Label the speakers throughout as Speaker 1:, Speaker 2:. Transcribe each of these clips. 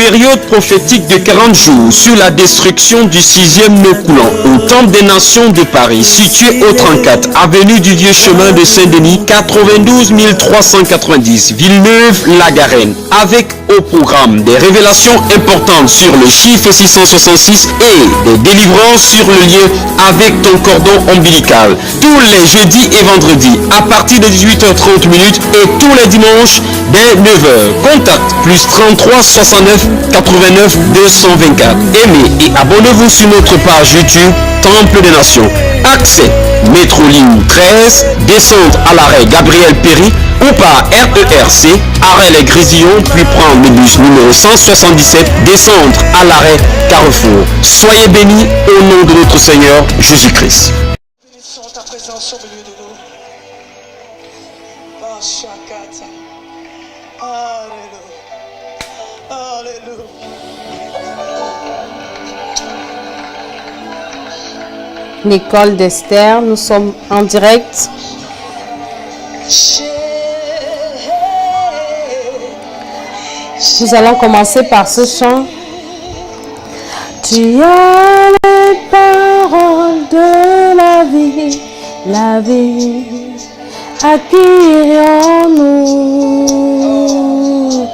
Speaker 1: période prophétique de 40 jours sur la destruction du 6e nœud coulant au Temple des Nations de Paris, situé au 34 avenue du Vieux Chemin de Saint-Denis, 92 390, Villeneuve-la-Garenne, avec au programme des révélations importantes sur le chiffre 666 et des délivrances sur le lien avec ton cordon ombilical. Tous les jeudis et vendredis à partir de 18h30 et tous les dimanches dès 9h. Contact plus 33 69 89 224. Aimez et abonnez-vous sur notre page YouTube Temple des Nations. Accès métro ligne 13, descendre à l'arrêt Gabriel Péry ou par RERC, arrêt Les Grésillons, puis prendre le bus numéro 177, descendre à l'arrêt Carrefour. Soyez bénis au nom de notre Seigneur Jésus-Christ.
Speaker 2: Bénissons ta présence au milieu de nous. Alléluia. Alléluia.
Speaker 3: L'école d'Esther, nous sommes en direct. Nous allons commencer par ce chant. Tu as les paroles de la vie acquérons-nous.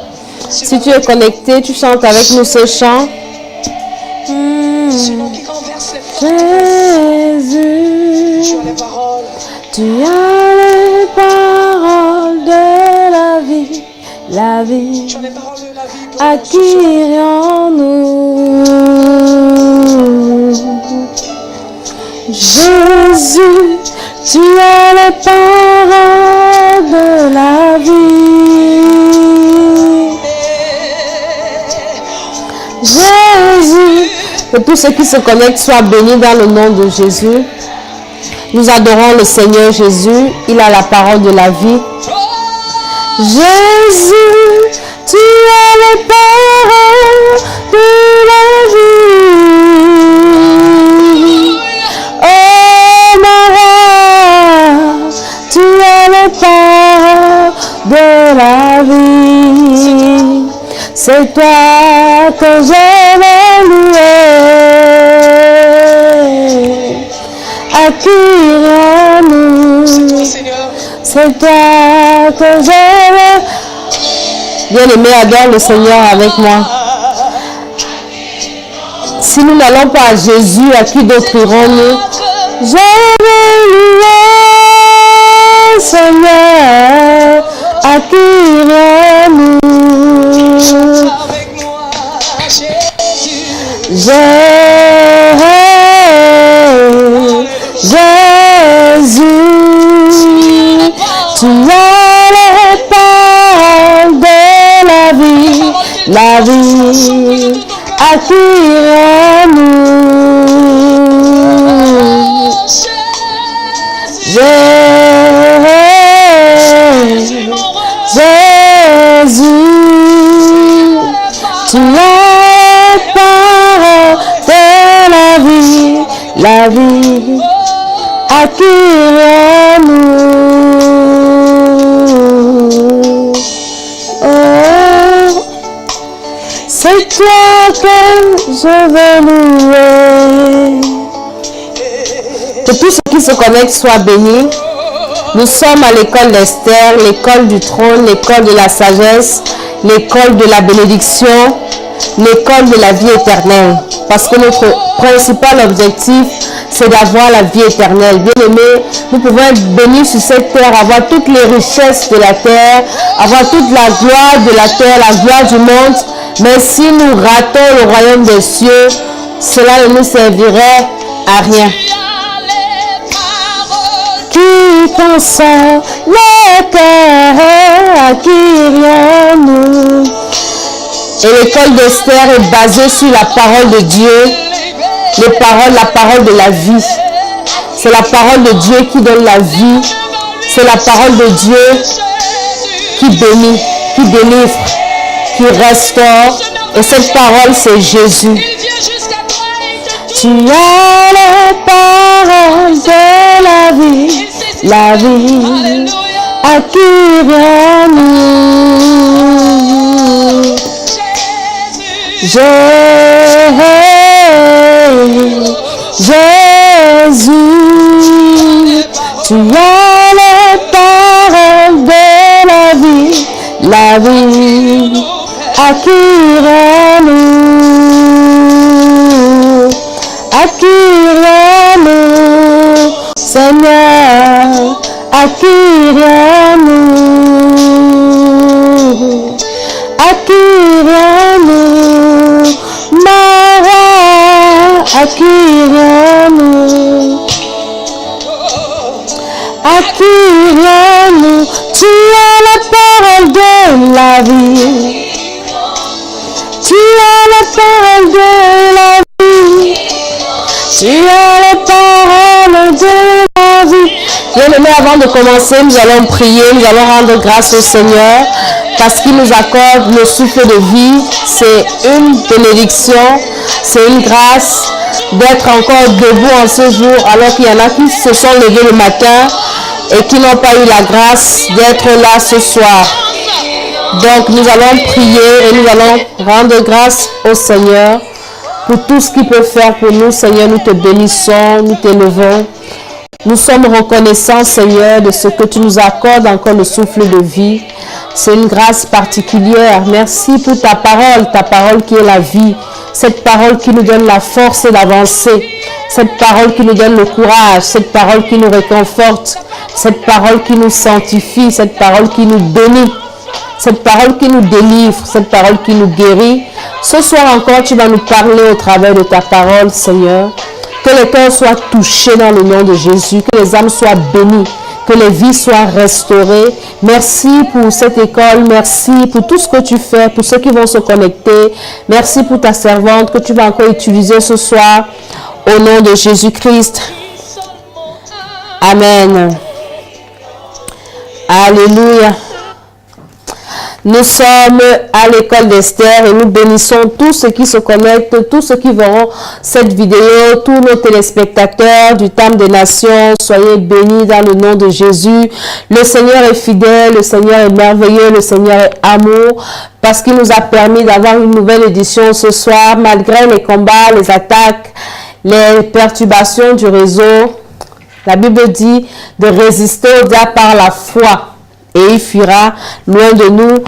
Speaker 3: Si tu es connecté, tu chantes avec nous ce chant. Jésus, tu as les paroles de la vie acquérons-nous. Jésus, tu as les paroles de la vie. Jésus, que tous ceux qui se connectent soient bénis dans le nom de Jésus. Nous adorons le Seigneur Jésus. Il a la parole de la vie. Jésus, tu as les paroles de la vie. Oh Maria, tu as les paroles de la vie. C'est toi que je vais louer. Acquérons-nous. C'est toi que je vais. Bien-aimé, adore le Seigneur avec moi. Si nous n'allons pas à Jésus, à qui d'autre irons-nous? Je vais louer, Seigneur, acquérons-nous. Jésus, tu as les paroles de la vie, acquérons-nous. Jésus, tu as les paroles de la vie, acquérons-nous. Oh, c'est toi que je veux louer. Que tous ceux qui se connectent soient bénis. Nous sommes à l'école d'Esther, l'école du trône, l'école de la sagesse, l'école de la bénédiction, l'école de la vie éternelle. Parce que notre principal objectif, c'est d'avoir la vie éternelle. Bien aimé, nous pouvons être bénis sur cette terre, avoir toutes les richesses de la terre, avoir toute la gloire de la terre, la gloire du monde. Mais si nous ratons le royaume des cieux, cela ne nous servirait à rien. Qui consent les cœurs, acquérons-nous. Et l'école d'Esther est basée sur la parole de Dieu, la parole de la vie. C'est la parole de Dieu qui donne la vie. C'est la parole de Dieu qui bénit, qui délivre, qui restaure. Et cette parole, c'est Jésus. Tu as les paroles de la vie, acquérons-nous. Jésus, tu as les paroles de la vie, acquire-nous, Seigneur, acquire-nous, Marie, acquire-nous, tu as la parole de la vie, tu as la parole de la vie, tu as la parole de la vie. Bien-aimés, avant de commencer, nous allons prier, nous allons rendre grâce au Seigneur parce qu'il nous accorde le souffle de vie. C'est une bénédiction, c'est une grâce d'être encore debout en ce jour, alors qu'il y en a qui se sont levés le matin et qui n'ont pas eu la grâce d'être là ce soir. Donc nous allons prier et nous allons rendre grâce au Seigneur pour tout ce qu'il peut faire pour nous. Seigneur, nous te bénissons, nous t'élevons. Nous sommes reconnaissants, Seigneur, de ce que tu nous accordes encore le souffle de vie. C'est une grâce particulière. Merci pour ta parole qui est la vie. Cette parole qui nous donne la force d'avancer. Cette parole qui nous donne le courage. Cette parole qui nous réconforte. Cette parole qui nous sanctifie. Cette parole qui nous bénit. Cette parole qui nous délivre. Cette parole qui nous guérit. Ce soir encore, tu vas nous parler au travers de ta parole, Seigneur. Que les cœurs soient touchés dans le nom de Jésus. Que les âmes soient bénies. Que les vies soient restaurées. Merci pour cette école. Merci pour tout ce que tu fais. Pour ceux qui vont se connecter. Merci pour ta servante que tu vas encore utiliser ce soir. Au nom de Jésus-Christ. Amen. Alléluia. Nous sommes à l'école d'Esther et nous bénissons tous ceux qui se connectent, tous ceux qui verront cette vidéo, tous nos téléspectateurs du Temple des Nations. Soyez bénis dans le nom de Jésus. Le Seigneur est fidèle, le Seigneur est merveilleux, le Seigneur est amour, parce qu'il nous a permis d'avoir une nouvelle édition ce soir, malgré les combats, les attaques, les perturbations du réseau. La Bible dit de résister au diable par la foi. Et il fuira loin de nous.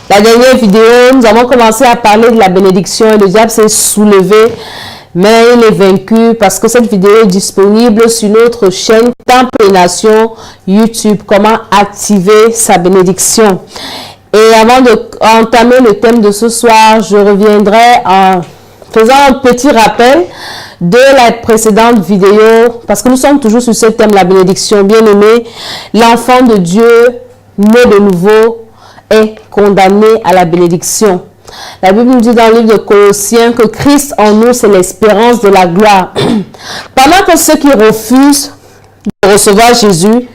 Speaker 3: La dernière vidéo, nous avons commencé à parler de la bénédiction et le diable s'est soulevé, mais il est vaincu parce que cette vidéo est disponible sur notre chaîne Temple des Nations YouTube. Comment activer sa bénédiction. Et avant d'entamer le thème de ce soir, je reviendrai en faisant un petit rappel de la précédente vidéo, parce que nous sommes toujours sur ce thème, la bénédiction. Bien aimé, l'enfant de Dieu né de nouveau est condamné à la bénédiction. La Bible nous dit dans le livre de Colossiens que Christ en nous, c'est l'espérance de la gloire. Pendant que ceux qui refusent de recevoir Jésus,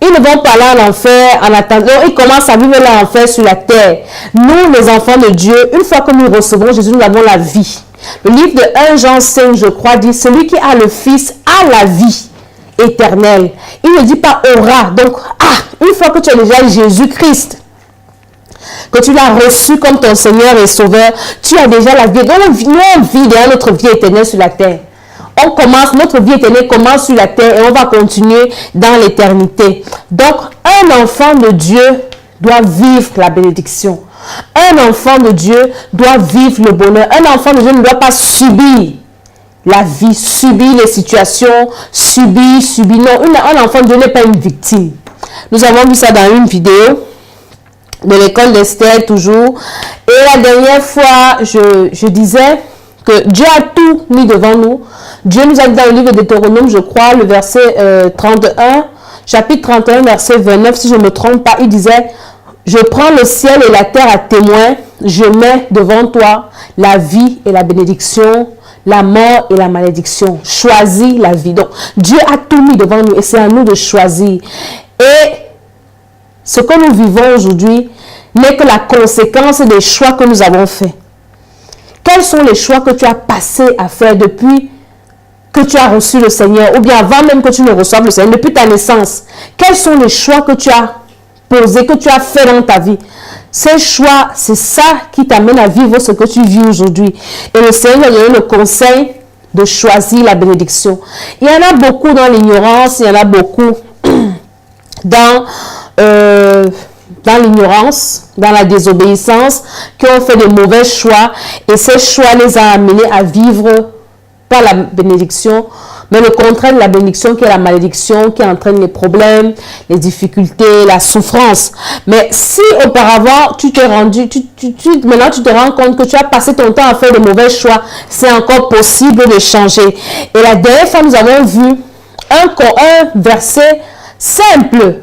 Speaker 3: ils ne vont pas là en enfer en attendant, ils commencent à vivre l'enfer sur la terre. Nous, les enfants de Dieu, une fois que nous recevons Jésus, nous avons la vie. Le livre de 1 Jean 5, je crois, dit, celui qui a le Fils a la vie éternelle. Il ne dit pas aura. Donc, une fois que tu as déjà Jésus-Christ, que tu l'as reçu comme ton Seigneur et Sauveur, tu as déjà la vie. Donc, nous vivons notre vie éternelle sur la terre. Notre vie éternelle commence sur la terre et on va continuer dans l'éternité. Donc, un enfant de Dieu doit vivre la bénédiction. Un enfant de Dieu doit vivre le bonheur. Un enfant de Dieu ne doit pas subir la vie, subir les situations, subir. Non, un enfant de Dieu n'est pas une victime. Nous avons vu ça dans une vidéo de l'école d'Esther toujours. Et la dernière fois, je disais que Dieu a tout mis devant nous. Dieu nous a dit dans le livre de Deutéronome, je crois, le verset 31, chapitre 31, verset 29, si je ne me trompe pas, il disait, je prends le ciel et la terre à témoin, je mets devant toi la vie et la bénédiction, la mort et la malédiction. Choisis la vie. Donc, Dieu a tout mis devant nous et c'est à nous de choisir. Et ce que nous vivons aujourd'hui n'est que la conséquence des choix que nous avons faits. Quels sont les choix que tu as passés à faire depuis que tu as reçu le Seigneur, ou bien avant même que tu ne reçoives le Seigneur, depuis ta naissance? Quels sont les choix que tu as posé, que tu as fait dans ta vie. Ces choix, c'est ça qui t'amène à vivre ce que tu vis aujourd'hui. Et le Seigneur a donné le conseil de choisir la bénédiction. Il y en a beaucoup dans l'ignorance, il y en a beaucoup dans l'ignorance, dans la désobéissance, qui ont fait de mauvais choix. Et ces choix les a amenés à vivre pas la bénédiction, mais le contraire de la bénédiction qui est la malédiction, qui entraîne les problèmes, les difficultés, la souffrance. Mais si auparavant tu t'es rendu, maintenant tu te rends compte que tu as passé ton temps à faire de mauvais choix, c'est encore possible de changer. Et la dernière fois, nous avons vu un verset simple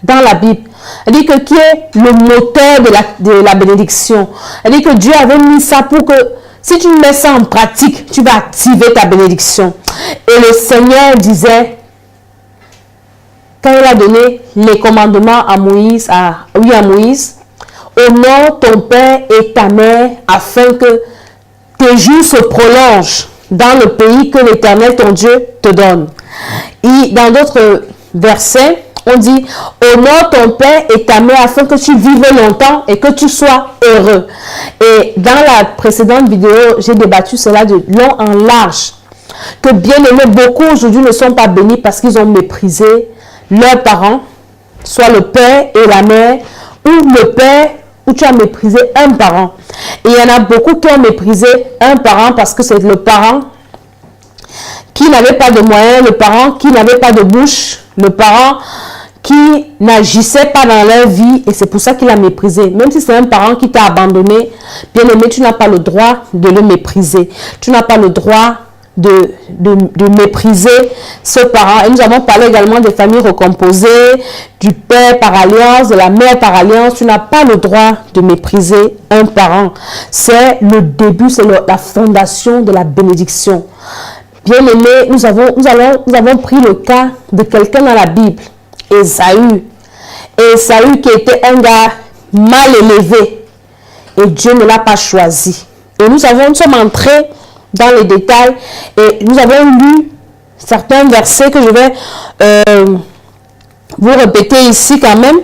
Speaker 3: dans la Bible. Elle dit que qui est le moteur de la bénédiction. Elle dit que Dieu avait mis ça pour que si tu mets ça en pratique, tu vas activer ta bénédiction. Et le Seigneur disait, quand il a donné les commandements à Moïse, honore ton père et ta mère afin que tes jours se prolongent dans le pays que l'Éternel ton Dieu te donne. Et dans d'autres versets, on dit, honore ton père et ta mère afin que tu vives longtemps et que tu sois heureux. Et dans la précédente vidéo, j'ai débattu cela de long en large. Que bien aimés, beaucoup aujourd'hui ne sont pas bénis parce qu'ils ont méprisé leurs parents, soit le père et la mère, ou le père, où tu as méprisé un parent. Et il y en a beaucoup qui ont méprisé un parent parce que c'est le parent qui n'avait pas de moyens, le parent qui n'avait pas de bouche, le parent qui n'agissait pas dans leur vie, et c'est pour ça qu'il a méprisé. Même si c'est un parent qui t'a abandonné, bien aimé, tu n'as pas le droit de le mépriser. Tu n'as pas le droit de mépriser ce parent. Et nous avons parlé également des familles recomposées, du père par alliance, de la mère par alliance. Tu n'as pas le droit de mépriser un parent. C'est le début, c'est la fondation de la bénédiction. Bien aimé, nous avons pris le cas de quelqu'un dans la Bible, Ésaü. Ésaü qui était un gars mal élevé. Et Dieu ne l'a pas choisi. Et nous sommes entrés dans les détails et nous avons lu certains versets que je vais vous répéter ici quand même,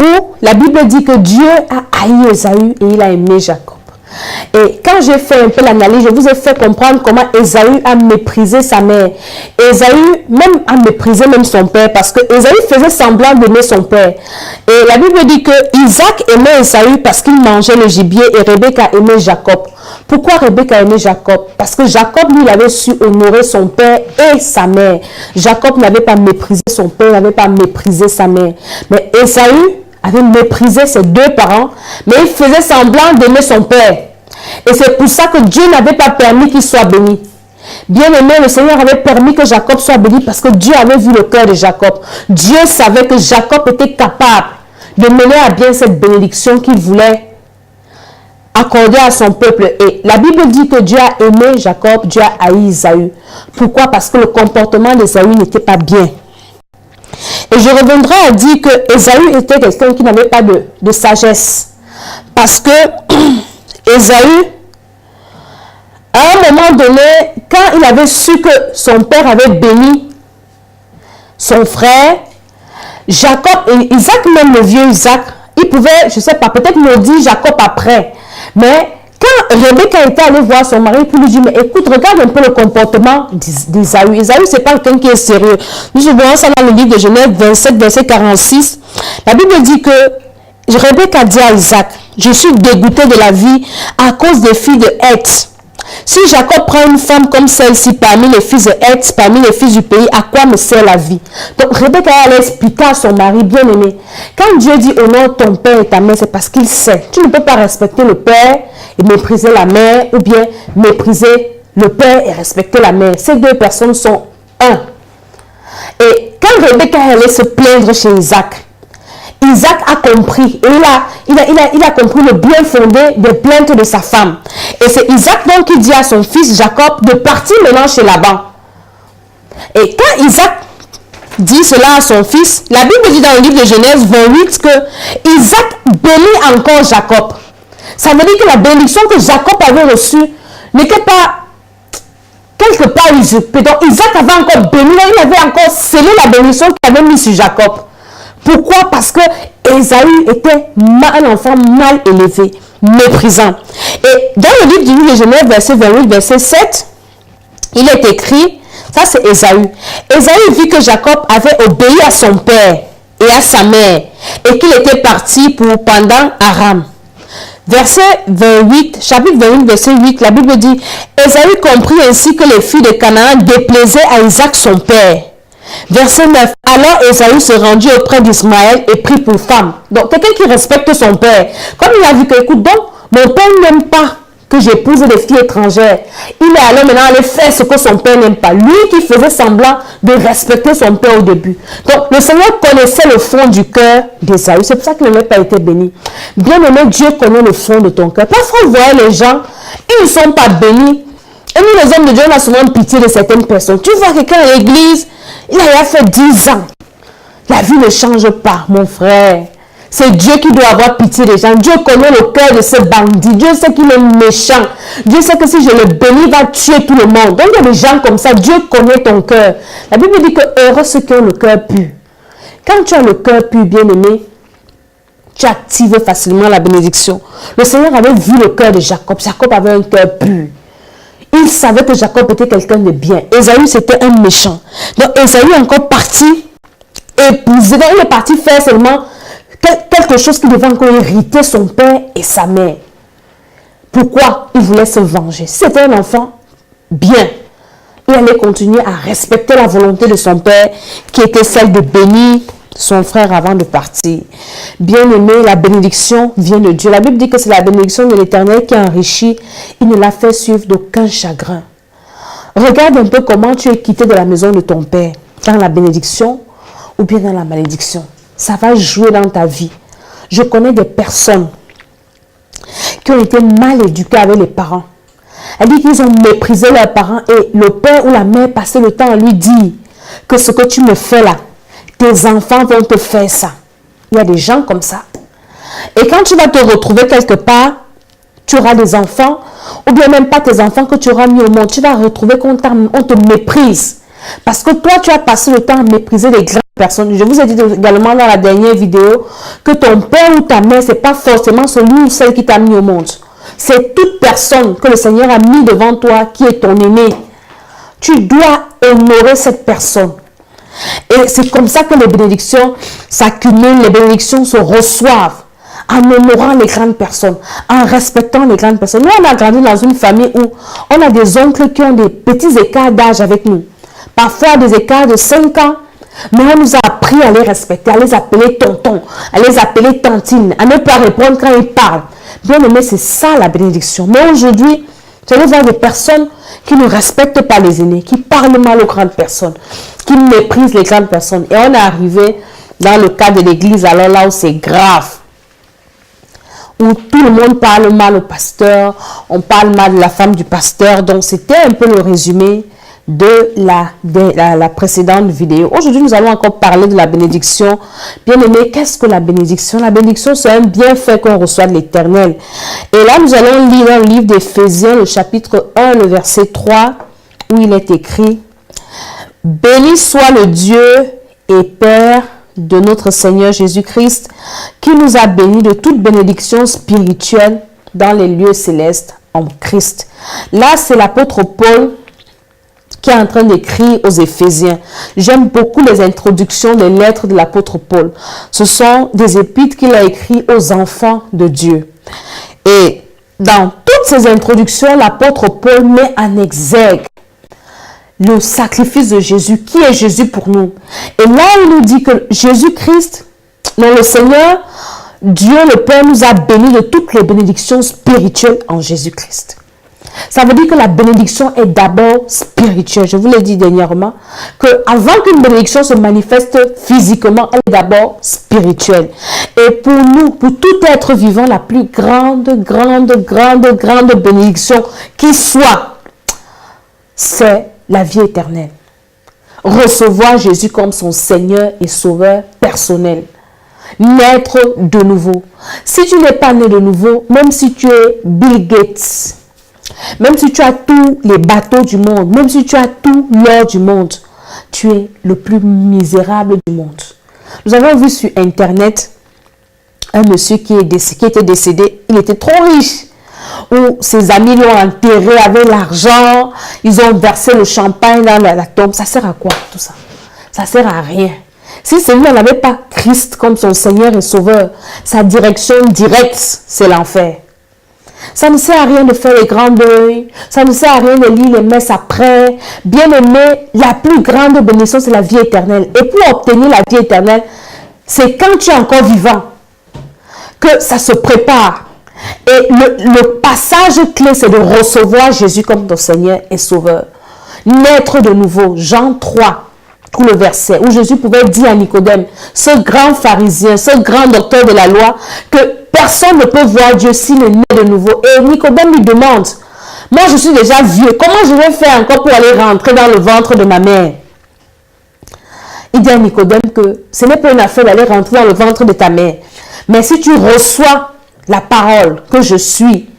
Speaker 3: où la Bible dit que Dieu a haï Ésaü et il a aimé Jacob. Et quand j'ai fait un peu l'analyse, je vous ai fait comprendre comment Ésaü a méprisé sa mère. Ésaü même a méprisé même son père parce que Ésaü faisait semblant d'aimer son père. Et la Bible dit que Isaac aimait Ésaü parce qu'il mangeait le gibier et Rebecca aimait Jacob. Pourquoi Rebecca aimait Jacob? Parce que Jacob, lui, il avait su honorer son père et sa mère. Jacob n'avait pas méprisé son père, n'avait pas méprisé sa mère. Mais Ésaü avait méprisé ses deux parents, mais il faisait semblant d'aimer son père. Et c'est pour ça que Dieu n'avait pas permis qu'il soit béni. Bien aimé, le Seigneur avait permis que Jacob soit béni parce que Dieu avait vu le cœur de Jacob. Dieu savait que Jacob était capable de mener à bien cette bénédiction qu'il voulait accorder à son peuple. Et la Bible dit que Dieu a aimé Jacob, Dieu a haï Ésaü. Pourquoi? Parce que le comportement d'Ésaü n'était pas bien. Et je reviendrai à dire que Ésaü était quelqu'un qui n'avait pas de sagesse. Parce que Ésaü, à un moment donné, quand il avait su que son père avait béni son frère, Jacob et Isaac, même le vieux Isaac, il pouvait, je ne sais pas, peut-être maudire Jacob après. Mais quand Rebecca était allée voir son mari, il lui dit, mais écoute, regarde un peu le comportement d'Ésaü. Ésaü, c'est pas quelqu'un qui est sérieux. Nous voyons ça dans le livre de Genèse 27, verset 46. La Bible dit que Rebecca dit à Isaac, je suis dégoûté de la vie à cause des filles de Heth. Si Jacob prend une femme comme celle-ci parmi les fils de Heth, parmi les fils du pays, à quoi me sert la vie? Donc Rebecca allait expliquer à son mari bien-aimé, quand Dieu dit honore ton père et ta mère, c'est parce qu'il sait. Tu ne peux pas respecter le père et mépriser la mère, ou bien mépriser le père et respecter la mère. Ces deux personnes sont un. Et quand Rebecca allait se plaindre chez Isaac, Isaac a compris, et il a compris le bien fondé des plaintes de sa femme. Et c'est Isaac donc qui dit à son fils Jacob de partir maintenant chez Laban. Et quand Isaac dit cela à son fils, la Bible dit dans le livre de Genèse 28 que Isaac bénit encore Jacob. Ça veut dire que la bénédiction que Jacob avait reçue n'était pas quelque part usurpée. Donc Isaac avait encore béni, il avait encore scellé la bénédiction qu'il avait mise sur Jacob. Pourquoi? Parce que Ésaü était un enfant mal élevé, méprisant. Et dans le livre du livre de Genèse, verset 28, verset 7, il est écrit, ça c'est Ésaü. Ésaü vit que Jacob avait obéi à son père et à sa mère et qu'il était parti pour pendant Aram. Verset 28, chapitre 28, verset 8, la Bible dit, Ésaü comprit ainsi que les filles de Canaan déplaisaient à Isaac son père. Verset 9, alors Ésaü se rendit auprès d'Ismaël et prit pour femme. Donc, quelqu'un qui respecte son père. Comme il a vu que, écoute, donc, mon père n'aime pas que j'épouse des filles étrangères. Il est allé maintenant aller faire ce que son père n'aime pas. Lui qui faisait semblant de respecter son père au début. Donc, le Seigneur connaissait le fond du cœur d'Ésaü. C'est pour ça qu'il n'avait pas été béni. Bien aimé, Dieu connaît le fond de ton cœur. Parfois, vous voyez les gens, ils ne sont pas bénis. Et nous, les hommes de Dieu, on a souvent pitié de certaines personnes. Tu vois quelqu'un à l'église, il a fait 10 ans. La vie ne change pas, mon frère. C'est Dieu qui doit avoir pitié des gens. Dieu connaît le cœur de ce bandit. Dieu sait qu'il est méchant. Dieu sait que si je le bénis, il va tuer tout le monde. Donc, il y a des gens comme ça. Dieu connaît ton cœur. La Bible dit que heureux ceux qui ont le cœur pur. Quand tu as le cœur pur, bien-aimé, tu actives facilement la bénédiction. Le Seigneur avait vu le cœur de Jacob. Jacob avait un cœur pur. Il savait que Jacob était quelqu'un de bien. Ésaü, c'était un méchant. Donc, Ésaü est encore parti épouser. Donc, il est parti faire seulement quelque chose qui devait encore hériter son père et sa mère. Pourquoi? Il voulait se venger. C'était un enfant bien. Il allait continuer à respecter la volonté de son père, qui était celle de bénir son frère avant de partir. Bien aimé, la bénédiction vient de Dieu. La Bible dit que c'est la bénédiction de l'Éternel qui enrichit. Il ne l'a fait suivre d'aucun chagrin. Regarde un peu comment tu es quitté de la maison de ton père, dans la bénédiction ou bien dans la malédiction. Ça va jouer dans ta vie. Je connais des personnes qui ont été mal éduquées avec les parents. Elle dit qu'ils ont méprisé leurs parents et le père ou la mère passait le temps à lui dire que ce que tu me fais là, tes enfants vont te faire ça. Il y a des gens comme ça. Et quand tu vas te retrouver quelque part, tu auras des enfants, ou bien même pas tes enfants que tu auras mis au monde, tu vas retrouver qu'on te méprise. Parce que toi, tu as passé le temps à mépriser les grandes personnes. Je vous ai dit également dans la dernière vidéo que ton père ou ta mère, ce n'est pas forcément celui ou celle qui t'a mis au monde. C'est toute personne que le Seigneur a mis devant toi qui est ton aîné. Tu dois honorer cette personne. Et c'est comme ça que les bénédictions s'accumulent, les bénédictions se reçoivent. En honorant les grandes personnes, en respectant les grandes personnes. Nous, on a grandi dans une famille où on a des oncles qui ont des petits écarts d'âge avec nous. Parfois des écarts de 5 ans. Mais on nous a appris à les respecter, à les appeler tonton, à les appeler tantine, à ne pas répondre quand ils parlent. Bien aimé, c'est ça la bénédiction. Mais aujourd'hui, tu allez voir des personnes qui ne respectent pas les aînés, qui parlent mal aux grandes personnes, qui méprisent les grandes personnes. Et on est arrivé dans le cas de l'église, alors là où c'est grave. Où tout le monde parle mal au pasteur, on parle mal de la femme du pasteur. Donc, c'était un peu le résumé de la précédente vidéo. Aujourd'hui, nous allons encore parler de la bénédiction. Bien aimé, qu'est-ce que la bénédiction? La bénédiction, c'est un bienfait qu'on reçoit de l'Éternel. Et là, nous allons lire dans le livre d'Éphésiens, le chapitre 1, le verset 3, où il est écrit « Béni soit le Dieu et Père de notre Seigneur Jésus-Christ, qui nous a bénis de toute bénédiction spirituelle dans les lieux célestes en Christ. » Là, c'est l'apôtre Paul qui est en train d'écrire aux Éphésiens. J'aime beaucoup les introductions des lettres de l'apôtre Paul. Ce sont des épîtres qu'il a écrites aux enfants de Dieu. Et dans toutes ces introductions, l'apôtre Paul met en exergue le sacrifice de Jésus. Qui est Jésus pour nous? Et là, il nous dit que Jésus-Christ, le Seigneur, Dieu le Père nous a bénis de toutes les bénédictions spirituelles en Jésus-Christ. Ça veut dire que la bénédiction est d'abord spirituelle. Je vous l'ai dit dernièrement, qu'avant qu'une bénédiction se manifeste physiquement, elle est d'abord spirituelle. Et pour nous, pour tout être vivant, la plus grande bénédiction qui soit, c'est la vie éternelle. Recevoir Jésus comme son Seigneur et Sauveur personnel. Naître de nouveau. Si tu n'es pas né de nouveau, même si tu es Bill Gates, même si tu as tous les bateaux du monde, même si tu as tout l'or du monde, tu es le plus misérable du monde. Nous avons vu sur Internet un monsieur qui était décédé, il était trop riche. Où ses amis l'ont enterré avec l'argent, ils ont versé le champagne dans la tombe. Ça sert à quoi tout ça? Ça sert à rien. Si celui-là n'avait pas Christ comme son Seigneur et Sauveur, sa direction directe, c'est l'enfer. Ça ne sert à rien de faire les grands deuils, ça ne sert à rien de lire les messes après. Bien aimé, la plus grande bénédiction, c'est la vie éternelle. Et pour obtenir la vie éternelle, c'est quand tu es encore vivant que ça se prépare. Et le passage clé, c'est de recevoir Jésus comme ton Seigneur et Sauveur. Naître de nouveau. Jean 3, tout le verset, où Jésus pouvait dire à Nicodème, ce grand pharisien, ce grand docteur de la loi, que personne ne peut voir Dieu s'il est né de nouveau. Et Nicodème lui demande, moi je suis déjà vieux, comment je vais faire encore pour aller rentrer dans le ventre de ma mère? Il dit à Nicodème que ce n'est pas une affaire d'aller rentrer dans le ventre de ta mère. Mais si tu reçois la parole que je suis,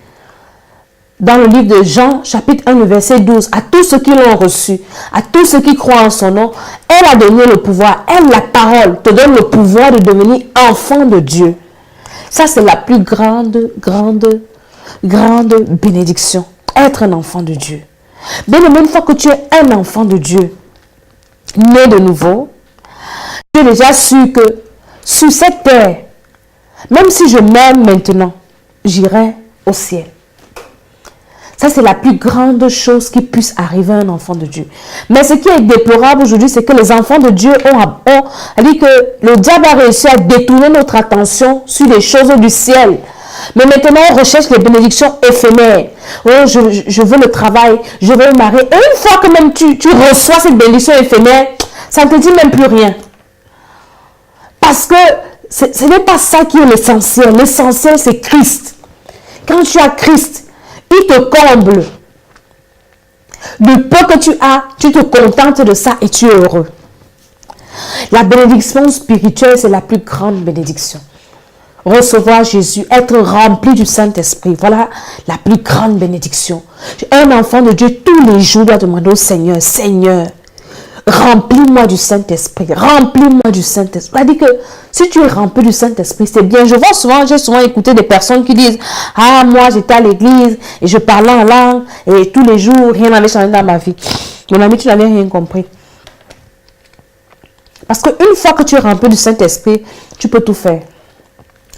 Speaker 3: dans le livre de Jean, chapitre 1, le verset 12, à tous ceux qui l'ont reçu, à tous ceux qui croient en son nom, elle a donné le pouvoir, elle, la parole, te donne le pouvoir de devenir enfant de Dieu. Ça, c'est la plus grande bénédiction. Être un enfant de Dieu. Bien aimé, une fois que tu es un enfant de Dieu, né de nouveau, tu as déjà su que sur cette terre, même si je meurs maintenant, j'irai au ciel. Ça, c'est la plus grande chose qui puisse arriver à un enfant de Dieu. Mais ce qui est déplorable aujourd'hui, c'est que les enfants de Dieu ont dit que le diable a réussi à détourner notre attention sur les choses du ciel. Mais maintenant, on recherche les bénédictions éphémères. Oh, je veux le travail, je veux me marier. Et une fois que même tu reçois cette bénédiction éphémère, ça ne te dit même plus rien. Parce que ce n'est pas ça qui est l'essentiel. L'essentiel, c'est Christ. Quand tu as Christ, il te comble. Du peu que tu as, tu te contentes de ça et tu es heureux. La bénédiction spirituelle, c'est la plus grande bénédiction. Recevoir Jésus, être rempli du Saint-Esprit, voilà la plus grande bénédiction. Un enfant de Dieu, tous les jours, doit demander au Seigneur, Seigneur, remplis-moi du Saint-Esprit, remplis-moi du Saint-Esprit. C'est-à-dire que si tu es rempli du Saint-Esprit, c'est bien. J'ai souvent écouté des personnes qui disent, ah, moi j'étais à l'église et je parlais en langue et tous les jours, rien n'avait changé dans ma vie. Mon ami, tu n'avais rien compris. Parce qu'une fois que tu es rempli du Saint-Esprit, tu peux tout faire.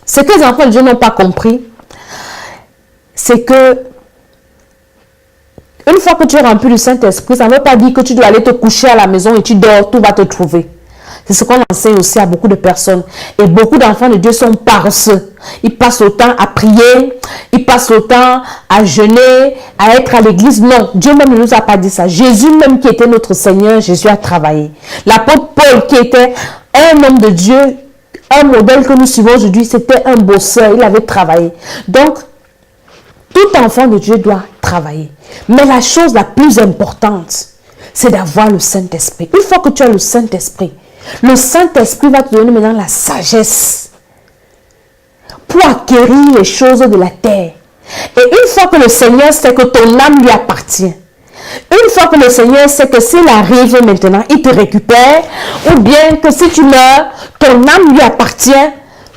Speaker 3: Ce que les enfants de Dieu n'ont pas compris, c'est que une fois que tu es rempli du Saint-Esprit, ça ne veut pas dire que tu dois aller te coucher à la maison et tu dors, tout va te trouver. C'est ce qu'on enseigne aussi à beaucoup de personnes. Et beaucoup d'enfants de Dieu sont paresseux. Ils passent le temps à prier, ils passent le temps à jeûner, à être à l'église. Non, Dieu même ne nous a pas dit ça. Jésus même qui était notre Seigneur, Jésus a travaillé. L'apôtre Paul qui était un homme de Dieu, un modèle que nous suivons aujourd'hui, c'était un bosseur, il avait travaillé. Donc, tout enfant de Dieu doit travailler. Mais la chose la plus importante, c'est d'avoir le Saint-Esprit. Une fois que tu as le Saint-Esprit va te donner maintenant la sagesse pour acquérir les choses de la terre. Et une fois que le Seigneur sait que ton âme lui appartient, une fois que le Seigneur sait que s'il arrive maintenant, il te récupère, ou bien que si tu meurs, ton âme lui appartient,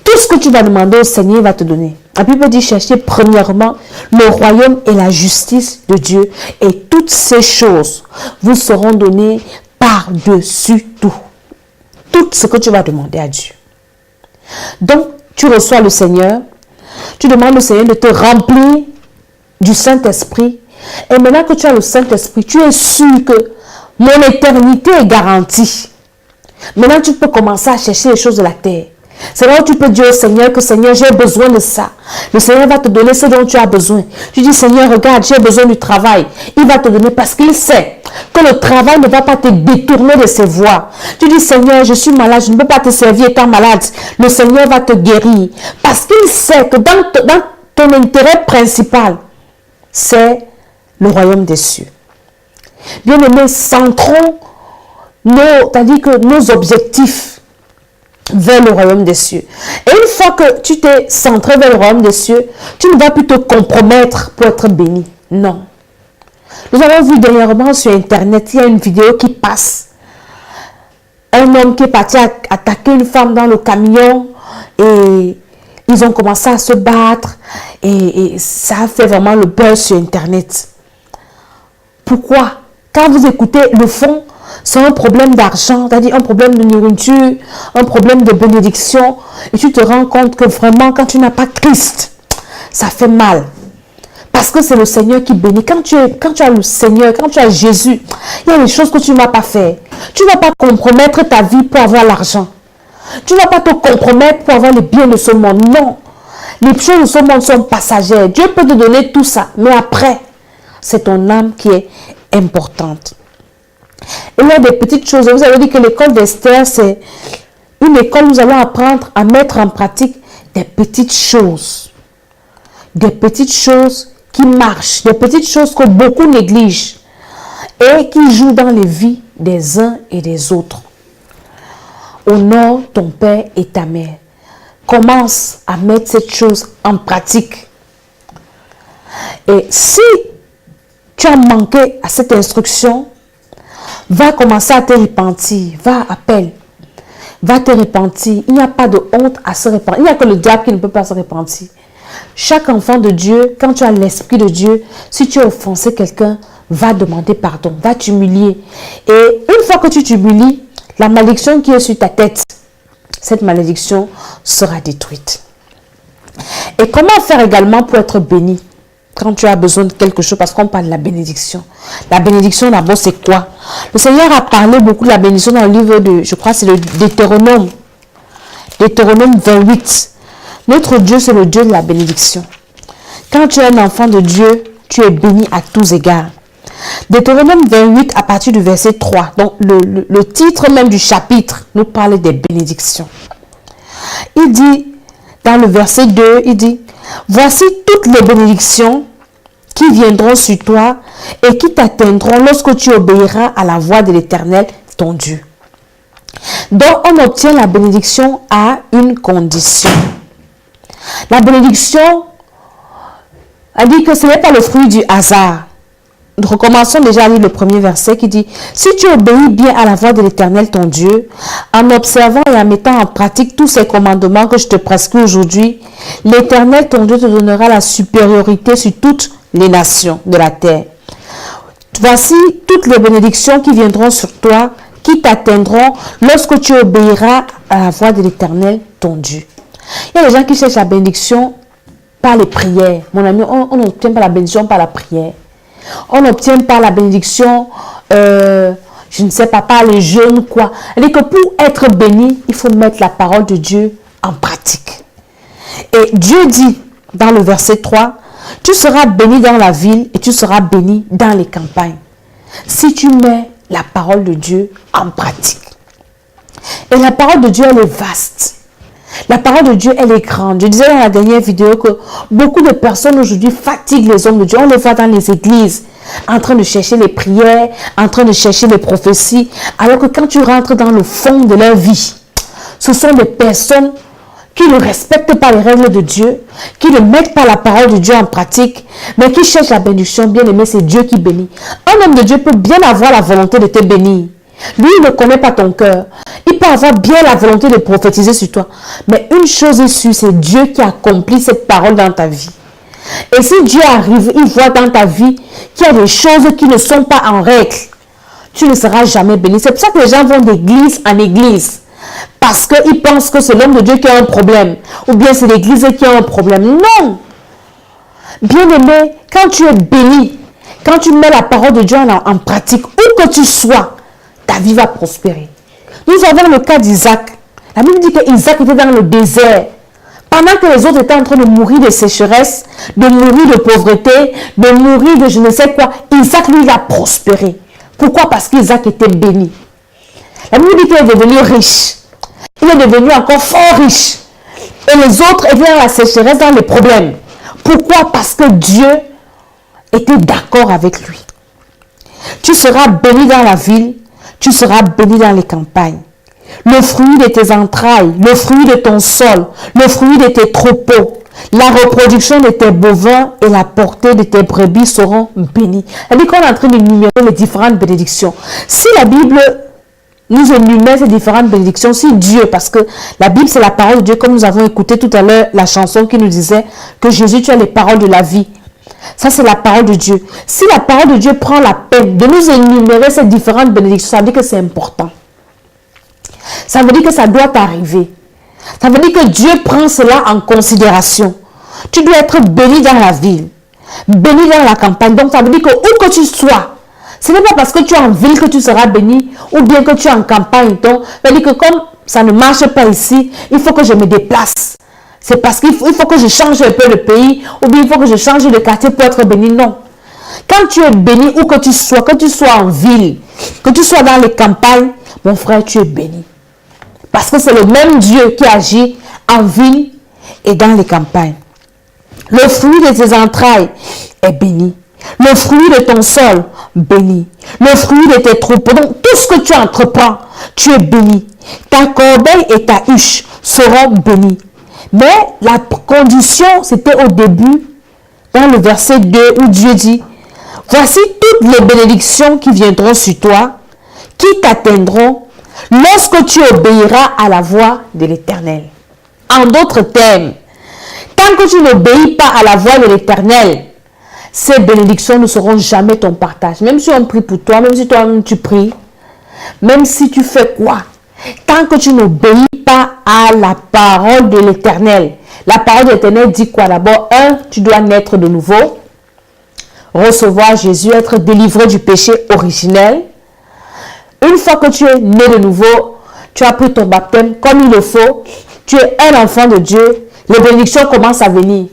Speaker 3: tout ce que tu vas demander au Seigneur va te donner. La Bible dit chercher premièrement le royaume et la justice de Dieu, et toutes ces choses vous seront données par-dessus tout. Tout ce que tu vas demander à Dieu. Donc, tu reçois le Seigneur, tu demandes au Seigneur de te remplir du Saint-Esprit. Et maintenant que tu as le Saint-Esprit, tu es sûr que mon éternité est garantie. Maintenant, tu peux commencer à chercher les choses de la terre. C'est là où tu peux dire au Seigneur que Seigneur, j'ai besoin de ça. Le Seigneur va te donner ce dont tu as besoin. Tu dis, Seigneur, regarde, j'ai besoin du travail. Il va te donner parce qu'il sait que le travail ne va pas te détourner de ses voies. Tu dis, Seigneur, je suis malade, je ne peux pas te servir étant malade. Le Seigneur va te guérir. Parce qu'il sait que dans ton intérêt principal, c'est le royaume des cieux. Bien aimé, centrons nos objectifs vers le royaume des cieux. Et une fois que tu t'es centré vers le royaume des cieux, tu ne vas plus te compromettre pour être béni. Non. Nous avons vu dernièrement sur Internet, il y a une vidéo qui passe. Un homme qui est parti attaquer une femme dans le camion et ils ont commencé à se battre et ça a fait vraiment le buzz sur Internet. Pourquoi? Quand vous écoutez le fond, c'est un problème d'argent, c'est-à-dire un problème de nourriture, un problème de bénédiction. Et tu te rends compte que vraiment, quand tu n'as pas Christ, ça fait mal. Parce que c'est le Seigneur qui bénit. Quand tu as le Seigneur, quand tu as Jésus, il y a des choses que tu ne vas pas faire. Tu ne vas pas compromettre ta vie pour avoir l'argent. Tu ne vas pas te compromettre pour avoir les biens de ce monde. Non. Les choses de ce monde sont passagères. Dieu peut te donner tout ça. Mais après, c'est ton âme qui est importante. Et il y a des petites choses. Vous avez dit que l'école d'Esther, c'est une école où nous allons apprendre à mettre en pratique des petites choses. Des petites choses qui marchent. Des petites choses que beaucoup négligent. Et qui jouent dans les vies des uns et des autres. Honore ton père et ta mère. Commence à mettre cette chose en pratique. Et si tu as manqué à cette instruction, va commencer à te repentir. Va, appelle. Va te repentir. Il n'y a pas de honte à se repentir. Il n'y a que le diable qui ne peut pas se repentir. Chaque enfant de Dieu, quand tu as l'Esprit de Dieu, si tu as offensé quelqu'un, va demander pardon. Va t'humilier. Et une fois que tu t'humilies, la malédiction qui est sur ta tête, cette malédiction sera détruite. Et comment faire également pour être béni quand tu as besoin de quelque chose, parce qu'on parle de la bénédiction. La bénédiction d'abord c'est quoi? Le Seigneur a parlé beaucoup de la bénédiction dans le livre de, je crois c'est le Deutéronome. Deutéronome 28. Notre Dieu c'est le Dieu de la bénédiction. Quand tu es un enfant de Dieu, tu es béni à tous égards. Deutéronome 28 à partir du verset 3. Donc le titre même du chapitre nous parle des bénédictions. Il dit, dans le verset 2, il dit, voici toutes les bénédictions qui viendront sur toi et qui t'atteindront lorsque tu obéiras à la voix de l'Éternel, ton Dieu. Donc on obtient la bénédiction à une condition. La bénédiction, a dit que ce n'est pas le fruit du hasard. Nous recommençons déjà à lire le premier verset qui dit « Si tu obéis bien à la voix de l'Éternel ton Dieu, en observant et en mettant en pratique tous ces commandements que je te prescris aujourd'hui, l'Éternel ton Dieu te donnera la supériorité sur toutes les nations de la terre. Voici toutes les bénédictions qui viendront sur toi, qui t'atteindront lorsque tu obéiras à la voix de l'Éternel ton Dieu. » Il y a des gens qui cherchent la bénédiction par les prières. Mon ami, on n'obtient pas la bénédiction par la prière. On n'obtient pas la bénédiction, je ne sais pas, par les jeûnes, quoi. C'est-à-dire que pour être béni, il faut mettre la parole de Dieu en pratique. Et Dieu dit dans le verset 3, tu seras béni dans la ville et tu seras béni dans les campagnes. Si tu mets la parole de Dieu en pratique. Et la parole de Dieu, elle est vaste. La parole de Dieu, elle est grande. Je disais dans la dernière vidéo que beaucoup de personnes aujourd'hui fatiguent les hommes de Dieu. On les voit dans les églises, en train de chercher les prières, en train de chercher les prophéties. Alors que quand tu rentres dans le fond de leur vie, ce sont des personnes qui ne respectent pas les règles de Dieu, qui ne mettent pas la parole de Dieu en pratique, mais qui cherchent la bénédiction. Bien aimé, c'est Dieu qui bénit. Un homme de Dieu peut bien avoir la volonté de te bénir. Lui, il ne connaît pas ton cœur. Il peut avoir bien la volonté de prophétiser sur toi. Mais une chose est sûre, c'est Dieu qui accomplit cette parole dans ta vie. Et si Dieu arrive, il voit dans ta vie qu'il y a des choses qui ne sont pas en règle, tu ne seras jamais béni. C'est pour ça que les gens vont d'église en église. Parce qu'ils pensent que c'est l'homme de Dieu qui a un problème. Ou bien c'est l'église qui a un problème. Non! Bien aimé, quand tu es béni, quand tu mets la parole de Dieu en pratique, où que tu sois, ta vie va prospérer. Nous avons le cas d'Isaac. La Bible dit qu'Isaac était dans le désert. Pendant que les autres étaient en train de mourir de sécheresse, de mourir de pauvreté, de mourir de je ne sais quoi, Isaac, lui, il a prospéré. Pourquoi? Parce qu'Isaac était béni. La Bible dit qu'il est devenu riche. Il est devenu encore fort riche. Et les autres étaient dans la sécheresse, dans les problèmes. Pourquoi? Parce que Dieu était d'accord avec lui. Tu seras béni dans la ville. Tu seras béni dans les campagnes. Le fruit de tes entrailles, le fruit de ton sol, le fruit de tes troupeaux, la reproduction de tes bovins et la portée de tes brebis seront bénis. C'est-à-dire qu'on est en train d'énumérer les différentes bénédictions. Si la Bible nous énumère ces différentes bénédictions, si Dieu, parce que la Bible c'est la parole de Dieu, comme nous avons écouté tout à l'heure la chanson qui nous disait que Jésus, tu as les paroles de la vie. Ça c'est la parole de Dieu. Si la parole de Dieu prend la peine de nous énumérer ces différentes bénédictions, ça veut dire que c'est important. Ça veut dire que ça doit t'arriver. Ça veut dire que Dieu prend cela en considération. Tu dois être béni dans la ville, béni dans la campagne. Donc ça veut dire que où que tu sois, ce n'est pas parce que tu es en ville que tu seras béni, ou bien que tu es en campagne. Donc, ça veut dire que comme ça ne marche pas ici, il faut que je me déplace. C'est parce qu'il faut que je change un peu de pays, ou bien il faut que je change de quartier pour être béni. Non. Quand tu es béni, où que tu sois en ville, que tu sois dans les campagnes, mon frère, tu es béni. Parce que c'est le même Dieu qui agit en ville et dans les campagnes. Le fruit de tes entrailles est béni. Le fruit de ton sol, béni. Le fruit de tes troupeaux. Donc, tout ce que tu entreprends, tu es béni. Ta corbeille et ta huche seront bénis. Mais la condition, c'était au début, dans le verset 2, où Dieu dit, voici toutes les bénédictions qui viendront sur toi, qui t'atteindront, lorsque tu obéiras à la voix de l'Éternel. En d'autres termes, tant que tu n'obéis pas à la voix de l'Éternel, ces bénédictions ne seront jamais ton partage. Même si on prie pour toi, même si toi-même tu pries, même si tu fais quoi, tant que tu n'obéis pas à la parole de l'Éternel. La parole de l'Éternel dit quoi? D'abord, tu dois naître de nouveau, recevoir Jésus, être délivré du péché originel. Une fois que tu es né de nouveau, tu as pris ton baptême comme il le faut, tu es un enfant de Dieu, les bénédictions commencent à venir.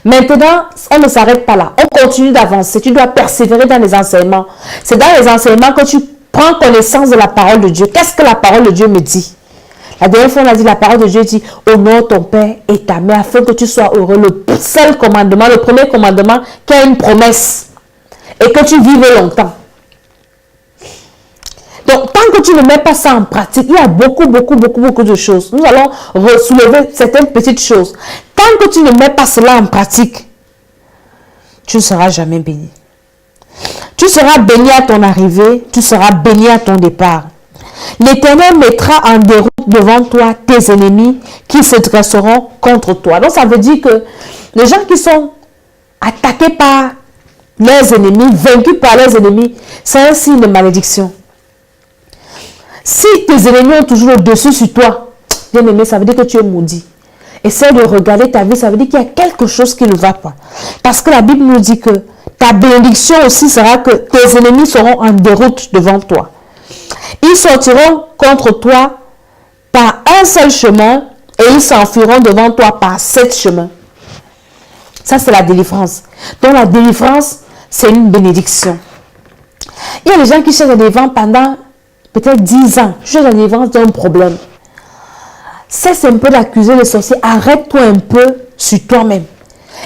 Speaker 3: Maintenant, on ne s'arrête pas là. On continue d'avancer. Tu dois persévérer dans les enseignements. C'est dans les enseignements que tu prends connaissance de la parole de Dieu. Qu'est-ce que la parole de Dieu me dit? La dernière fois, on a dit, la parole de Dieu dit, honore ton père et ta mère afin que tu sois heureux. Le seul commandement, le premier commandement qui a une promesse et que tu vives longtemps. Donc, tant que tu ne mets pas ça en pratique, il y a beaucoup de choses. Nous allons soulever certaines petites choses. Tant que tu ne mets pas cela en pratique, tu ne seras jamais béni. Tu seras béni à ton arrivée, tu seras béni à ton départ. L'Éternel mettra en déroute devant toi tes ennemis qui se dresseront contre toi. Donc, ça veut dire que les gens qui sont attaqués par leurs ennemis, vaincus par leurs ennemis, c'est un signe de malédiction. Si tes ennemis ont toujours le dessus sur toi, bien aimé, ça veut dire que tu es maudit. Essaie de regarder ta vie, ça veut dire qu'il y a quelque chose qui ne va pas. Parce que la Bible nous dit que ta bénédiction aussi sera que tes ennemis seront en déroute devant toi. Ils sortiront contre toi par un seul chemin et ils s'enfuiront devant toi par 7 chemins. Ça, c'est la délivrance. Donc, la délivrance, c'est une bénédiction. Il y a des gens qui cherchent la délivrance pendant peut-être 10 ans. Tu cherches la délivrance d'un problème. Cesse un peu d'accuser les sorciers. Arrête-toi un peu sur toi-même.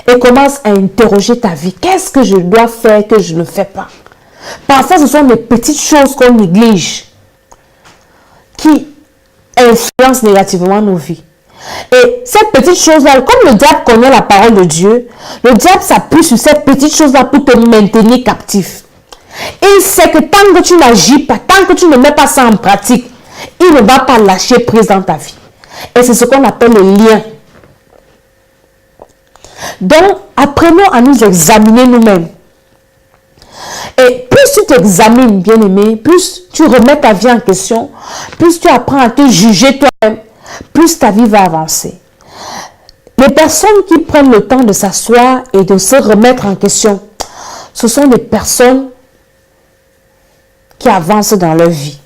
Speaker 3: Et commence à interroger ta vie. Qu'est-ce que je dois faire que je ne fais pas? Parfois, ce sont des petites choses qu'on néglige qui influencent négativement nos vies. Et ces petites choses-là, comme le diable connaît la parole de Dieu, le diable s'appuie sur ces petites choses-là pour te maintenir captif. Et il sait que tant que tu n'agis pas, tant que tu ne mets pas ça en pratique, il ne va pas lâcher prise dans ta vie. Et c'est ce qu'on appelle le lien. Donc, apprenons à nous examiner nous-mêmes. Et plus tu t'examines, bien-aimé, plus tu remets ta vie en question, plus tu apprends à te juger toi-même, plus ta vie va avancer. Les personnes qui prennent le temps de s'asseoir et de se remettre en question, ce sont des personnes qui avancent dans leur vie.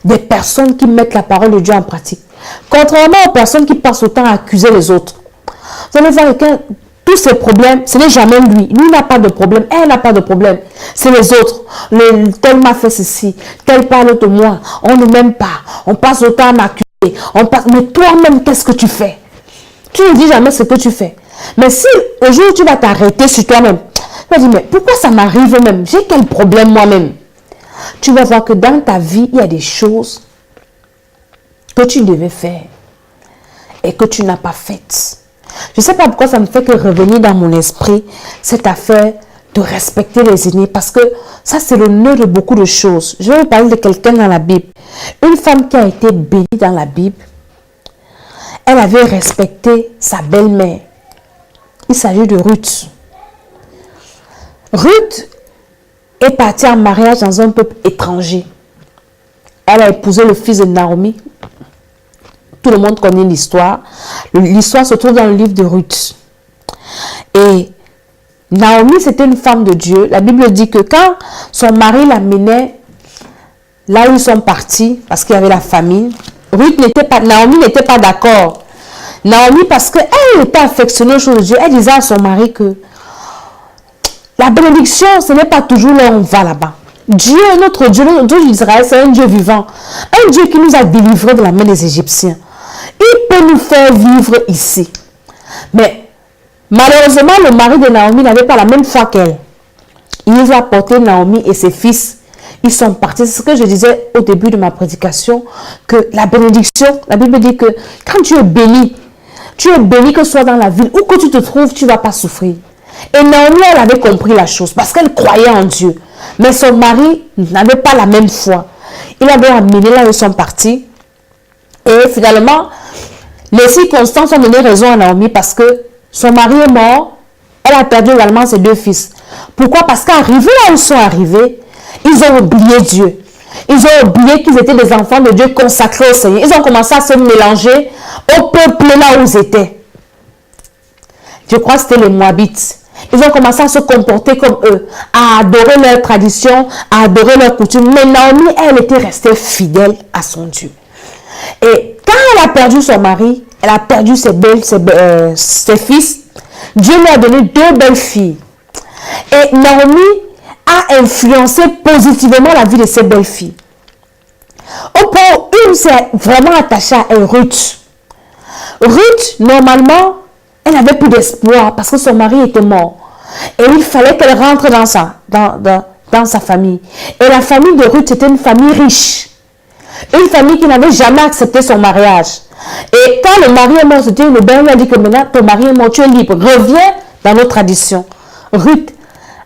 Speaker 3: Des personnes qui mettent la parole de Dieu en pratique. Contrairement aux personnes qui passent le temps à accuser les autres. Vous allez voir que tous ces problèmes, ce n'est jamais lui. Lui n'a pas de problème, elle n'a pas de problème. C'est les autres. Tel m'a fait ceci, tel parle de moi. On ne m'aime pas. On passe le temps à m'accuser. Mais toi-même, qu'est-ce que tu fais? Tu ne dis jamais ce que tu fais. Mais si un jour tu vas t'arrêter sur toi-même, tu vas dire, mais pourquoi ça m'arrive même? J'ai quel problème moi-même? Tu vas voir que dans ta vie, il y a des choses que tu devais faire et que tu n'as pas faites. Je ne sais pas pourquoi ça me fait que revenir dans mon esprit cette affaire de respecter les aînés parce que ça, c'est le nœud de beaucoup de choses. Je vais vous parler de quelqu'un dans la Bible. Une femme qui a été bénie dans la Bible, elle avait respecté sa belle-mère. Il s'agit de Ruth. Ruth est partie en mariage dans un peuple étranger. Elle a épousé le fils de Naomi. Tout le monde connaît l'histoire. L'histoire se trouve dans le livre de Ruth. Et Naomi, c'était une femme de Dieu. La Bible dit que quand son mari l'amenait là où ils sont partis, parce qu'il y avait la famine, Naomi n'était pas d'accord. Naomi, parce qu'elle était affectionnée aux choses de Dieu, elle disait à son mari que la bénédiction, ce n'est pas toujours là où on va là-bas. Dieu, notre Dieu d'Israël, c'est un Dieu vivant. Un Dieu qui nous a délivrés de la main des Égyptiens. Il peut nous faire vivre ici. Mais malheureusement, le mari de Naomi n'avait pas la même foi qu'elle. Il a porté Naomi et ses fils. Ils sont partis. C'est ce que je disais au début de ma prédication, que la bénédiction, la Bible dit que quand tu es béni que ce soit dans la ville, où que tu te trouves, tu ne vas pas souffrir. Et Naomi, elle avait compris la chose parce qu'elle croyait en Dieu. Mais son mari n'avait pas la même foi. Il avait amené là où ils sont partis. Et finalement, les circonstances ont donné raison à Naomi parce que son mari est mort. Elle a perdu également ses 2 fils. Pourquoi? Parce qu'arrivés là où ils sont arrivés, ils ont oublié Dieu. Ils ont oublié qu'ils étaient des enfants de Dieu consacrés au Seigneur. Ils ont commencé à se mélanger au peuple là où ils étaient. Je crois que c'était les Moabites. Ils ont commencé à se comporter comme eux, à adorer leurs traditions, à adorer leurs coutumes. Mais Naomi, elle était restée fidèle à son Dieu. Et quand elle a perdu son mari, elle a perdu ses fils, Dieu lui a donné 2 belles filles. Et Naomi a influencé positivement la vie de ses belles filles. Au point où une s'est vraiment attachée à elle, Ruth. Ruth, normalement, elle n'avait plus d'espoir parce que son mari était mort. Et il fallait qu'elle rentre dans sa famille. Et la famille de Ruth, c'était une famille riche. Une famille qui n'avait jamais accepté son mariage. Et quand le mari est mort, c'était une belle, a dit que maintenant ton mari est mort, tu es libre. Reviens dans nos traditions. Ruth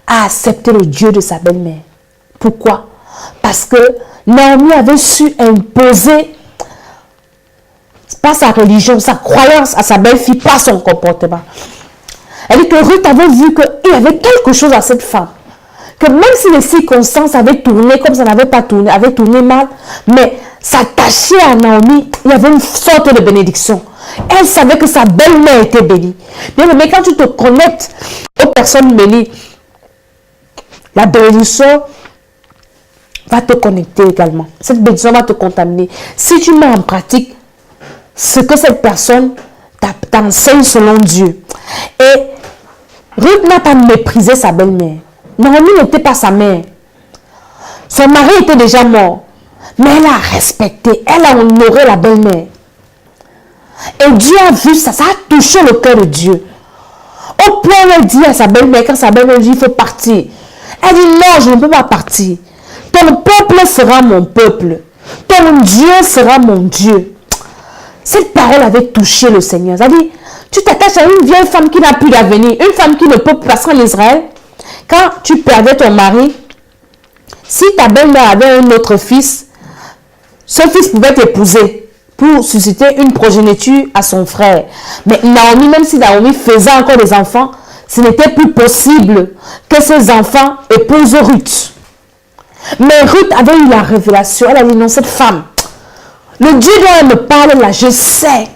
Speaker 3: a accepté le Dieu de sa belle-mère. Pourquoi? Parce que Naomi avait su imposer pas sa religion, sa croyance à sa belle-fille, pas son comportement. Elle dit que Ruth avait vu qu'il y avait quelque chose à cette femme. Que même si les circonstances avaient tourné comme ça n'avait pas tourné, avaient tourné mal, mais s'attacher à Naomi, il y avait une sorte de bénédiction. Elle savait que sa belle-mère était bénie. Mais quand tu te connectes aux personnes bénies, la bénédiction va te connecter également. Cette bénédiction va te contaminer. Si tu mets en pratique ce que cette personne t'enseigne selon Dieu. Et Ruth n'a pas méprisé sa belle-mère. Naomi n'était pas sa mère. Son mari était déjà mort. Mais elle a respecté, elle a honoré la belle-mère. Et Dieu a vu ça, ça a touché le cœur de Dieu. Au point où elle dit à sa belle-mère, quand sa belle-mère dit il faut partir. Elle dit non, je ne peux pas partir. Ton peuple sera mon peuple. Ton Dieu sera mon Dieu. Cette parole avait touché le Seigneur. C'est-à-dire, tu t'attaches à une vieille femme qui n'a plus d'avenir, une femme qui ne peut plus, parce qu'en Israël, quand tu perdais ton mari, si ta belle-mère avait un autre fils, ce fils pouvait t'épouser pour susciter une progéniture à son frère. Mais Naomi, même si Naomi faisait encore des enfants, ce n'était plus possible que ses enfants épousent Ruth. Mais Ruth avait eu la révélation. Elle a dit non, cette femme, le Dieu dont elle me parle là, je sais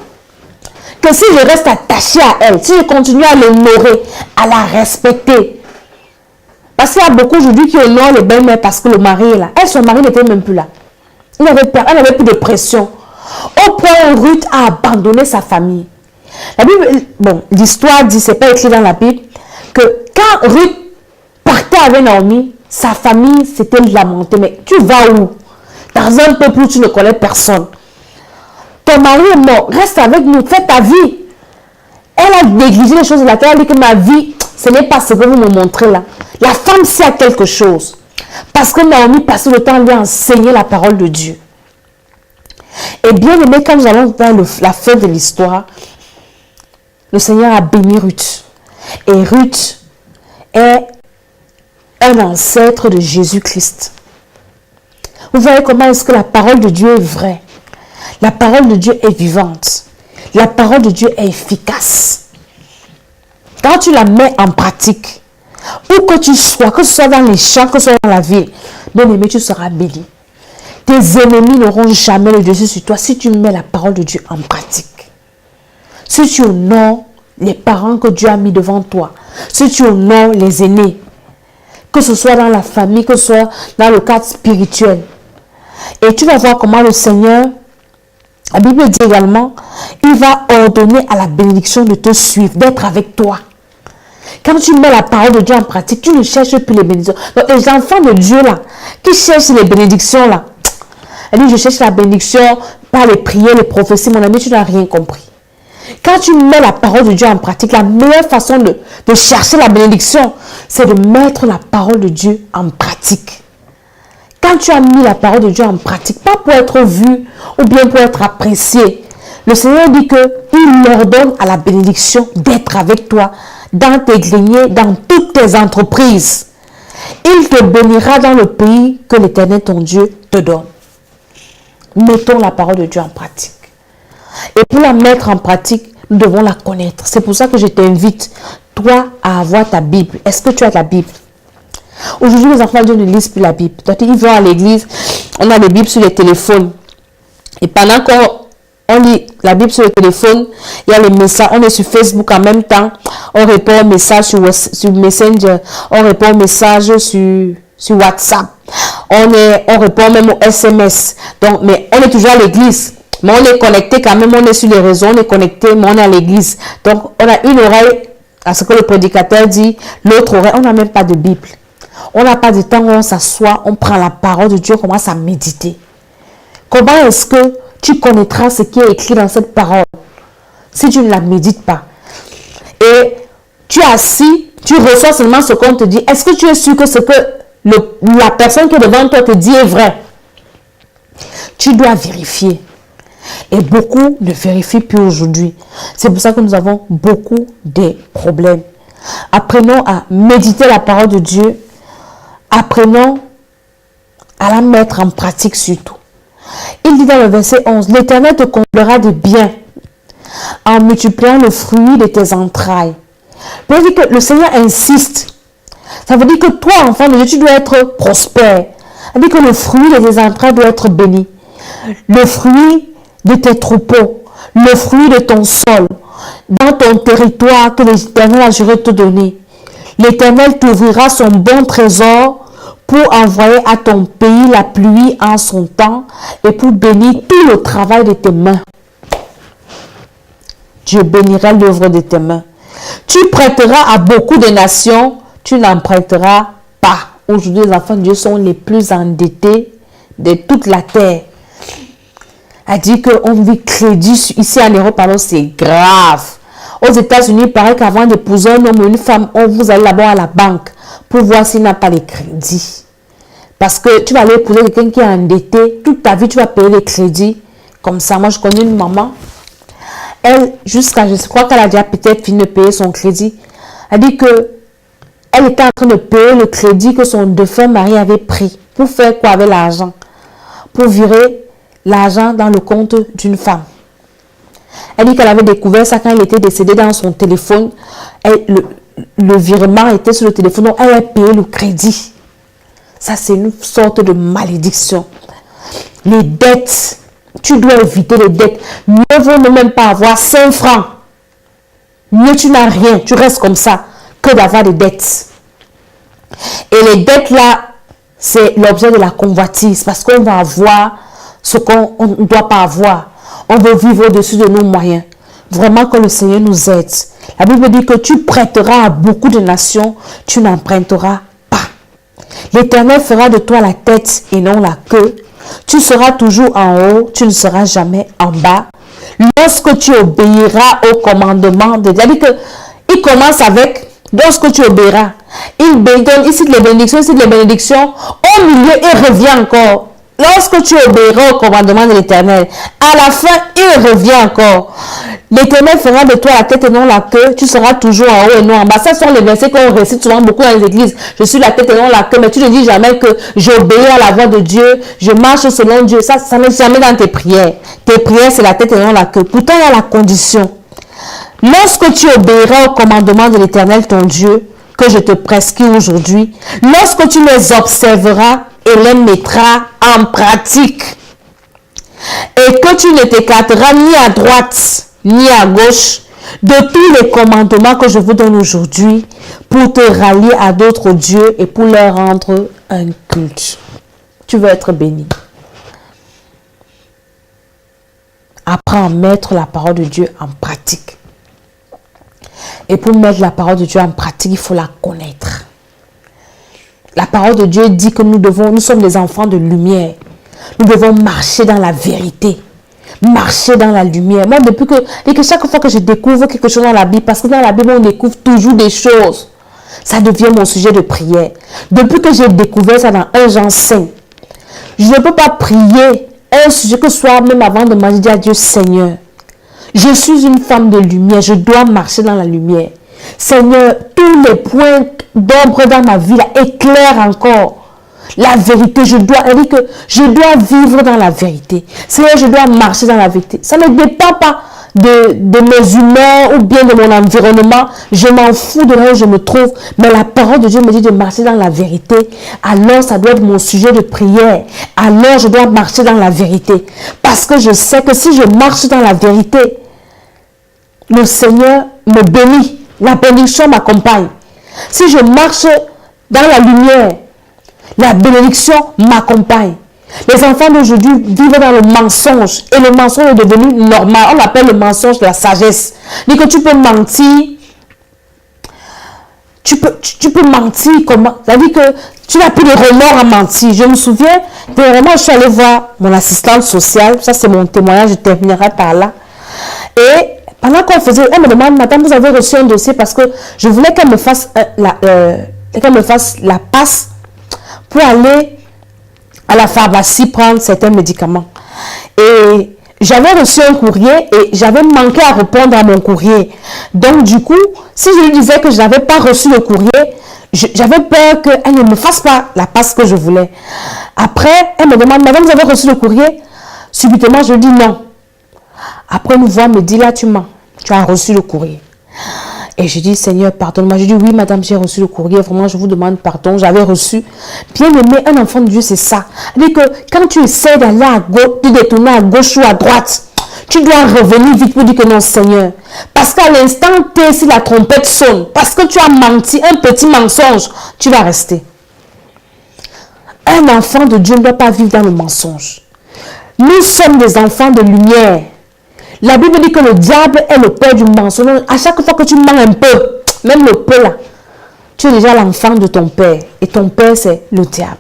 Speaker 3: que si je reste attachée à elle, si je continue à l'honorer, à la respecter, parce qu'il y a beaucoup aujourd'hui qui honorent les belles-mères parce que le mari est là. Elle, son mari n'était même plus là. Elle n'avait plus de pression. Au point où Ruth a abandonné sa famille. La Bible, bon, l'histoire dit, c'est pas écrit dans la Bible, que quand Ruth partait avec Naomi, sa famille s'était lamentée. Mais tu vas où? Dans un peuple où tu ne connais personne. Ton mari est mort, reste avec nous, fais ta vie. Elle a négligé les choses de la terre, elle a dit que ma vie, ce n'est pas ce que vous me montrez là. La femme sait quelque chose. Parce que Naomi passait le temps à lui enseigner la parole de Dieu. Et bien aimé, quand nous allons vers la fin de l'histoire, le Seigneur a béni Ruth. Et Ruth est un ancêtre de Jésus-Christ. Vous voyez comment est-ce que la parole de Dieu est vraie. La parole de Dieu est vivante. La parole de Dieu est efficace. Quand tu la mets en pratique, où que tu sois, que ce soit dans les champs, que ce soit dans la ville, bien-aimé, tu seras béni. Tes ennemis n'auront jamais le dessus sur toi si tu mets la parole de Dieu en pratique. Si tu honores les parents que Dieu a mis devant toi, si tu honores les aînés, que ce soit dans la famille, que ce soit dans le cadre spirituel, et tu vas voir comment le Seigneur, la Bible dit également, il va ordonner à la bénédiction de te suivre, d'être avec toi. Quand tu mets la parole de Dieu en pratique, tu ne cherches plus les bénédictions. Donc les enfants de Dieu là, qui cherchent les bénédictions là, elle dit, je cherche la bénédiction par les prières, les prophéties. Mon ami, tu n'as rien compris. Quand tu mets la parole de Dieu en pratique, la meilleure façon de chercher la bénédiction, c'est de mettre la parole de Dieu en pratique. Quand tu as mis la parole de Dieu en pratique, pas pour être vu ou bien pour être apprécié, le Seigneur dit qu'il ordonne à la bénédiction d'être avec toi dans tes greniers, dans toutes tes entreprises. Il te bénira dans le pays que l'Éternel ton Dieu te donne. Mettons la parole de Dieu en pratique. Et pour la mettre en pratique, nous devons la connaître. C'est pour ça que je t'invite, toi, à avoir ta Bible. Est-ce que tu as ta Bible? Aujourd'hui, les enfants de Dieu ne lisent plus la Bible. Donc, ils vont à l'église, on a les Bibles sur les téléphones. Et pendant qu'on lit la Bible sur le téléphone, il y a les messages, on est sur Facebook en même temps, on répond aux messages sur Messenger, on répond aux messages sur WhatsApp, on répond même aux SMS. Donc, mais on est toujours à l'église. Mais on est connecté quand même, on est sur les réseaux, on est connecté, mais on est à l'église. Donc, on a une oreille à ce que le prédicateur dit, l'autre oreille, on n'a même pas de Bible. On n'a pas de temps où on s'assoit, on prend la parole de Dieu, on commence à méditer. Comment est-ce que tu connaîtras ce qui est écrit dans cette parole si tu ne la médites pas? Et tu es assis, tu reçois seulement ce qu'on te dit. Est-ce que tu es sûr que ce que la personne qui est devant toi te dit est vrai? Tu dois vérifier. Et beaucoup ne vérifient plus aujourd'hui. C'est pour ça que nous avons beaucoup de problèmes. Apprenons à méditer la parole de Dieu. Apprenons à la mettre en pratique surtout. Il dit dans le verset 11, l'Éternel te comblera de bien en multipliant le fruit de tes entrailles. Ça veut dire que le Seigneur insiste. Ça veut dire que toi, enfant de Dieu, tu dois être prospère. Ça veut dire que le fruit de tes entrailles doit être béni. Le fruit de tes troupeaux, le fruit de ton sol, dans ton territoire que l'Éternel a juré te donner. L'Éternel t'ouvrira son bon trésor pour envoyer à ton pays la pluie en son temps et pour bénir tout le travail de tes mains. Dieu bénira l'œuvre de tes mains. Tu prêteras à beaucoup de nations, tu n'en prêteras pas. Aujourd'hui, les enfants de Dieu sont les plus endettés de toute la terre. Elle dit qu'on vit crédit ici en Europe, alors c'est grave. Aux États-Unis, il paraît qu'avant d'épouser un homme ou une femme, vous allez d'abord à la banque pour voir s'il n'a pas les crédits. Parce que tu vas aller épouser quelqu'un qui est endetté, toute ta vie tu vas payer les crédits. Comme ça, moi je connais une maman, elle, jusqu'à, je crois qu'elle a déjà peut-être fini de payer son crédit. Elle dit que elle était en train de payer le crédit que son défunt mari avait pris. Pour faire quoi avec l'argent? Pour virer l'argent dans le compte d'une femme. Elle dit qu'elle avait découvert ça quand il était décédé dans son téléphone. Le virement était sur le téléphone, donc elle a payé le crédit. Ça, c'est une sorte de malédiction. Les dettes, tu dois éviter les dettes. Mieux vaut ne même pas avoir 5 francs. Mieux tu n'as rien, tu restes comme ça, que d'avoir des dettes. Et les dettes là, c'est l'objet de la convoitise, parce qu'on va avoir ce qu'on ne doit pas avoir. On veut vivre au-dessus de nos moyens. Vraiment que le Seigneur nous aide. La Bible dit que tu prêteras à beaucoup de nations, tu n'emprunteras pas. L'Éternel fera de toi la tête et non la queue. Tu seras toujours en haut, tu ne seras jamais en bas. Lorsque tu obéiras au commandement de Dieu. C'est-à-dire qu'il commence avec lorsque tu obéiras. Il donne ici les bénédictions, au milieu, il revient encore. Lorsque tu obéiras au commandement de l'Éternel, à la fin, il revient encore. L'Éternel fera de toi la tête et non la queue. Tu seras toujours en haut et non en bas. Ça sont les versets qu'on récite souvent beaucoup dans les églises. Je suis la tête et non la queue. Mais tu ne dis jamais que j'obéis à la voix de Dieu. Je marche selon Dieu. Ça n'est jamais dans tes prières. Tes prières, c'est la tête et non la queue. Pourtant, il y a la condition. Lorsque tu obéiras au commandement de l'Éternel, ton Dieu, que je te prescris aujourd'hui, lorsque tu les observeras et les mettras en pratique, et que tu ne t'écarteras ni à droite ni à gauche de tous les commandements que je vous donne aujourd'hui pour te rallier à d'autres dieux et pour leur rendre un culte. Tu veux être béni. Apprends à mettre la parole de Dieu en pratique. Et pour mettre la parole de Dieu en pratique, il faut la connaître. La parole de Dieu dit que nous sommes des enfants de lumière. Nous devons marcher dans la vérité. Marcher dans la lumière. Moi, depuis que chaque fois que je découvre quelque chose dans la Bible, parce que dans la Bible, on découvre toujours des choses, ça devient mon sujet de prière. Depuis que j'ai découvert ça dans 1 Jean 5, je ne peux pas prier un sujet que ce soit même avant de manger, dire à Dieu, Seigneur, je suis une femme de lumière, je dois marcher dans la lumière. Seigneur, tous les points d'ombre dans ma vie, là, éclaire encore la vérité. Je dois vivre dans la vérité. Seigneur, je dois marcher dans la vérité. Ça ne dépend pas de mes humeurs ou bien de mon environnement. Je m'en fous de là où je me trouve. Mais la parole de Dieu me dit de marcher dans la vérité. Alors, ça doit être mon sujet de prière. Alors, je dois marcher dans la vérité. Parce que je sais que si je marche dans la vérité, le Seigneur me bénit. La bénédiction m'accompagne. Si je marche dans la lumière, la bénédiction m'accompagne. Les enfants d'aujourd'hui vivent dans le mensonge. Et le mensonge est devenu normal. On l'appelle le mensonge de la sagesse. Dit que tu peux mentir. Tu peux mentir comment? C'est-à-dire que tu n'as plus de remords à mentir. Je me souviens, dernièrement, je suis allée voir mon assistante sociale. Ça, c'est mon témoignage. Je terminerai par là. Et pendant qu'on faisait, elle me demande, madame, vous avez reçu un dossier parce que je voulais qu'elle me fasse la passe pour aller à la pharmacie prendre certains médicaments. Et j'avais reçu un courrier et j'avais manqué à répondre à mon courrier. Donc du coup, si je lui disais que je n'avais pas reçu le courrier, j'avais peur qu'elle ne me fasse pas la passe que je voulais. Après, elle me demande, madame, vous avez reçu le courrier? Subitement, je lui dis non. Après, nous voit me dit, là, tu mens. Tu as reçu le courrier. Et je dis, Seigneur, pardonne-moi. Je dis, oui, madame, j'ai reçu le courrier. Vraiment, je vous demande pardon. J'avais reçu. Bien aimé, un enfant de Dieu, c'est ça. C'est-à-dire que quand tu essaies d'aller à gauche, de détourner à gauche ou à droite, tu dois revenir vite pour dire que non, Seigneur. Parce qu'à l'instant T, si la trompette sonne, parce que tu as menti, un petit mensonge, tu vas rester. Un enfant de Dieu ne doit pas vivre dans le mensonge. Nous sommes des enfants de lumière. La Bible dit que le diable est le père du mensonge. À chaque fois que tu mens un peu, même le peu là, tu es déjà l'enfant de ton père. Et ton père, c'est le diable.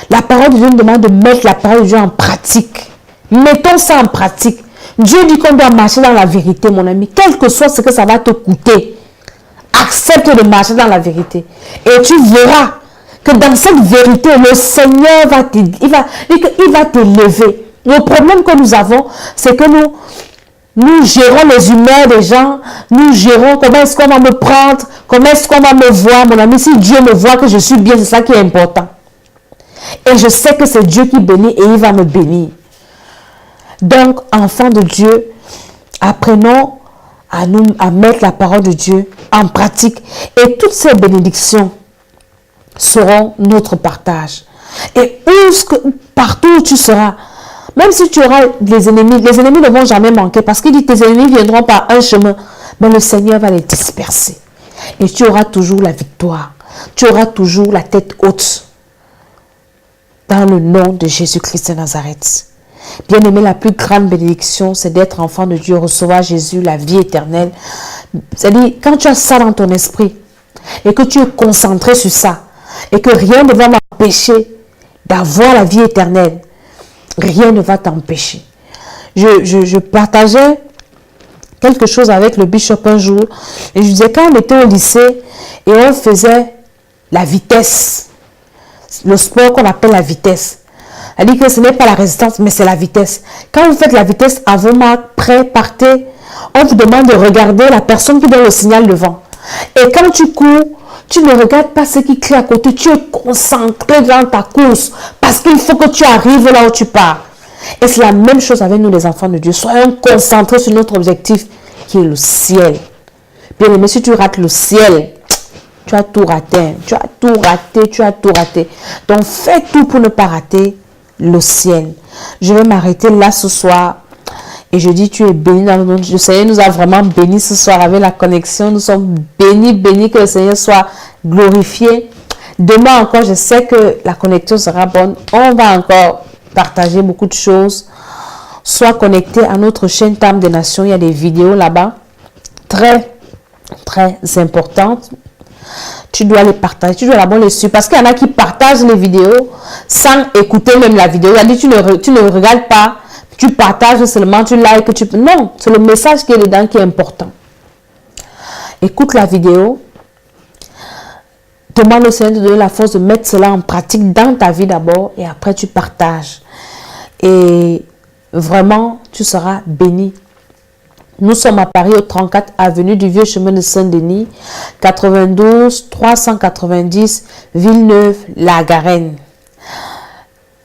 Speaker 3: La parole de Dieu nous demande de mettre la parole de Dieu en pratique. Mettons ça en pratique. Dieu dit qu'on doit marcher dans la vérité, mon ami. Quel que soit ce que ça va te coûter, accepte de marcher dans la vérité. Et tu verras que dans cette vérité, le Seigneur va te lever. Le problème que nous avons, c'est que nous gérons les humeurs des gens, nous gérons comment est-ce qu'on va me prendre, comment est-ce qu'on va me voir. Mon ami, si Dieu me voit que je suis bien, c'est ça qui est important. Et je sais que c'est Dieu qui bénit et il va me bénir. Donc, enfants de Dieu, apprenons à mettre la parole de Dieu en pratique. Et toutes ces bénédictions seront notre partage. Et partout où tu seras, même si tu auras des ennemis, les ennemis ne vont jamais manquer parce qu'il dit tes ennemis viendront par un chemin, mais le Seigneur va les disperser. Et tu auras toujours la victoire. Tu auras toujours la tête haute. Dans le nom de Jésus-Christ de Nazareth. Bien-aimé, la plus grande bénédiction, c'est d'être enfant de Dieu, recevoir Jésus, la vie éternelle. C'est-à-dire, quand tu as ça dans ton esprit et que tu es concentré sur ça et que rien ne va m'empêcher d'avoir la vie éternelle, rien ne va t'empêcher. Je partageais quelque chose avec le bishop un jour et je disais, quand on était au lycée et on faisait la vitesse, le sport qu'on appelle la vitesse, Elle dit que ce n'est pas la résistance, mais c'est la vitesse. Quand vous faites la vitesse, à vos marques, prêts, partez, on vous demande de regarder la personne qui donne le signal devant. Et quand tu cours, tu ne regardes pas ce qui crie à côté. Tu es concentré dans ta course parce qu'il faut que tu arrives là où tu pars. Et c'est la même chose avec nous les enfants de Dieu. Soyons concentrés sur notre objectif qui est le ciel. Bien aimé, si tu rates le ciel, tu as tout raté. Tu as tout raté, tu as tout raté. Donc fais tout pour ne pas rater le ciel. Je vais m'arrêter là ce soir. Et je dis, tu es béni dans le nom. Le Seigneur nous a vraiment bénis ce soir avec la connexion. Nous sommes bénis, bénis, que le Seigneur soit glorifié. Demain encore, je sais que la connexion sera bonne. On va encore partager beaucoup de choses. Sois connecté à notre chaîne Temple des Nations. Il y a des vidéos là-bas. Très, très importantes. Tu dois les partager. Tu dois d'abord les suivre. Parce qu'il y en a qui partagent les vidéos sans écouter même la vidéo. Il a dit, tu ne regardes pas. Tu partages seulement, tu likes, non, c'est le message qui est dedans qui est important. Écoute la vidéo. Demande au Seigneur de donner la force de mettre cela en pratique dans ta vie d'abord et après tu partages. Et vraiment, tu seras béni. Nous sommes à Paris au 34 avenue du Vieux Chemin de Saint-Denis, 92 390 Villeneuve-la-Garenne.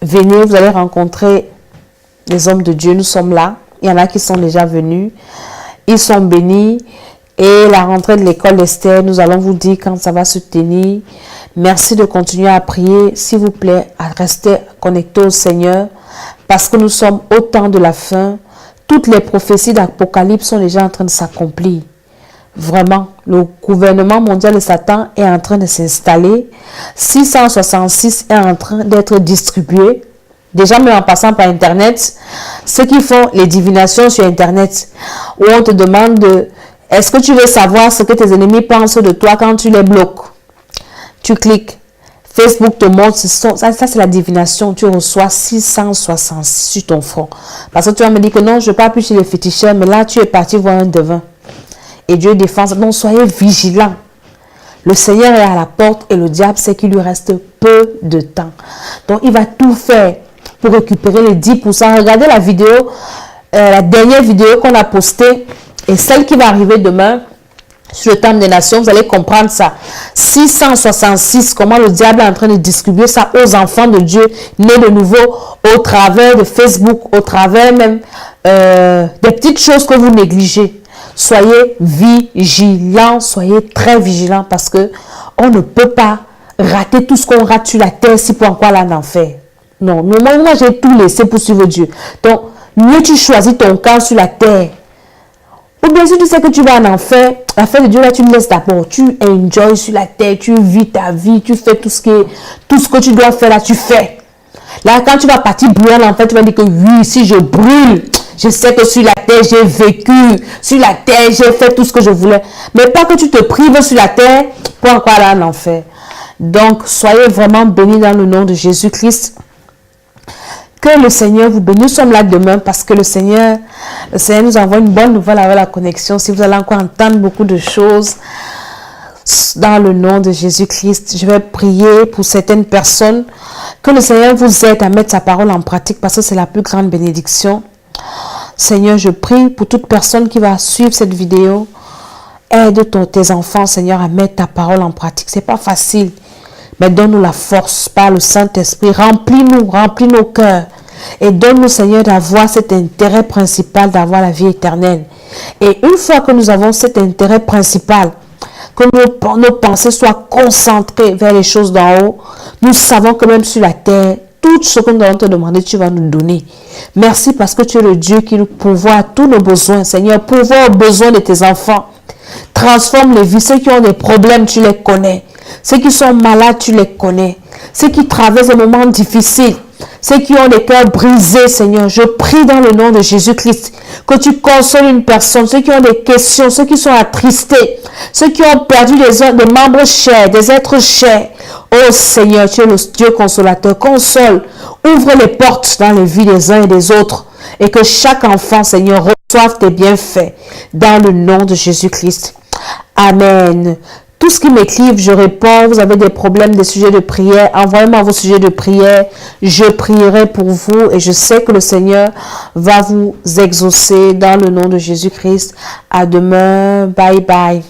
Speaker 3: Venez, vous allez rencontrer les hommes de Dieu, nous sommes là. Il y en a qui sont déjà venus. Ils sont bénis. Et la rentrée de l'école d'Esther, nous allons vous dire quand ça va se tenir. Merci de continuer à prier. S'il vous plaît, à rester connecté au Seigneur. Parce que nous sommes au temps de la fin. Toutes les prophéties d'Apocalypse sont déjà en train de s'accomplir. Vraiment, le gouvernement mondial de Satan est en train de s'installer. 666 est en train d'être distribué. Déjà, même en passant par Internet, ceux qui font les divinations sur Internet, où on te demande, est-ce que tu veux savoir ce que tes ennemis pensent de toi quand tu les bloques? Tu cliques. Facebook te montre, ça c'est la divination. Tu reçois 666 sur ton front. Parce que tu vas me dire que non, je ne vais pas plus chez les féticheurs, mais là, tu es parti voir un devin. Et Dieu défend. Donc, soyez vigilants. Le Seigneur est à la porte et le diable sait qu'il lui reste peu de temps. Donc, il va tout faire pour récupérer les 10%. Regardez la vidéo, la dernière vidéo qu'on a postée et celle qui va arriver demain sur le Temple des Nations, vous allez comprendre ça. 666, comment le diable est en train de distribuer ça aux enfants de Dieu, nés de nouveau au travers de Facebook, au travers même des petites choses que vous négligez. Soyez vigilants, soyez très vigilants parce que on ne peut pas rater tout ce qu'on rate sur la terre si pour encore là en enfer. Non, moi j'ai tout laissé pour suivre Dieu. Donc, mieux tu choisis ton camp sur la terre. Ou bien si tu sais que tu vas en enfer, la fin de Dieu là, tu me laisses d'abord. Tu enjoy sur la terre, tu vis ta vie, tu fais tout ce que tu dois faire là, tu fais. Là, quand tu vas partir brûler en enfer, tu vas dire que oui, si je brûle, je sais que sur la terre, j'ai vécu. Sur la terre, j'ai fait tout ce que je voulais. Mais pas que tu te prives sur la terre pour encore aller en enfer. Donc, soyez vraiment bénis dans le nom de Jésus-Christ. Que le Seigneur vous bénisse. Nous sommes là demain parce que le Seigneur nous envoie une bonne nouvelle avec la connexion. Si vous allez encore entendre beaucoup de choses dans le nom de Jésus-Christ, je vais prier pour certaines personnes. Que le Seigneur vous aide à mettre sa parole en pratique parce que c'est la plus grande bénédiction. Seigneur, je prie pour toute personne qui va suivre cette vidéo. Aide tes enfants, Seigneur, à mettre ta parole en pratique. C'est pas facile. Mais donne-nous la force par le Saint-Esprit. Remplis-nous, remplis nos cœurs. Et donne-nous, Seigneur, d'avoir cet intérêt principal, d'avoir la vie éternelle. Et une fois que nous avons cet intérêt principal, que nos pensées soient concentrées vers les choses d'en haut, nous savons que même sur la terre, tout ce que nous allons te demander, tu vas nous donner. Merci parce que tu es le Dieu qui nous pourvoit à tous nos besoins. Seigneur, pourvois aux besoins de tes enfants. Transforme les vies. Ceux qui ont des problèmes, tu les connais. Ceux qui sont malades, tu les connais. Ceux qui traversent des moments difficiles, ceux qui ont des cœurs brisés, Seigneur, je prie dans le nom de Jésus-Christ que tu consoles une personne, ceux qui ont des questions, ceux qui sont attristés, ceux qui ont perdu des membres chers, des êtres chers. Oh Seigneur, tu es le Dieu consolateur. Console, ouvre les portes dans les vies des uns et des autres et que chaque enfant, Seigneur, reçoive tes bienfaits dans le nom de Jésus-Christ. Amen. Tout ce qui m'écrive, je réponds. Vous avez des problèmes, des sujets de prière, envoyez-moi vos sujets de prière. Je prierai pour vous et je sais que le Seigneur va vous exaucer dans le nom de Jésus-Christ. À demain. Bye bye.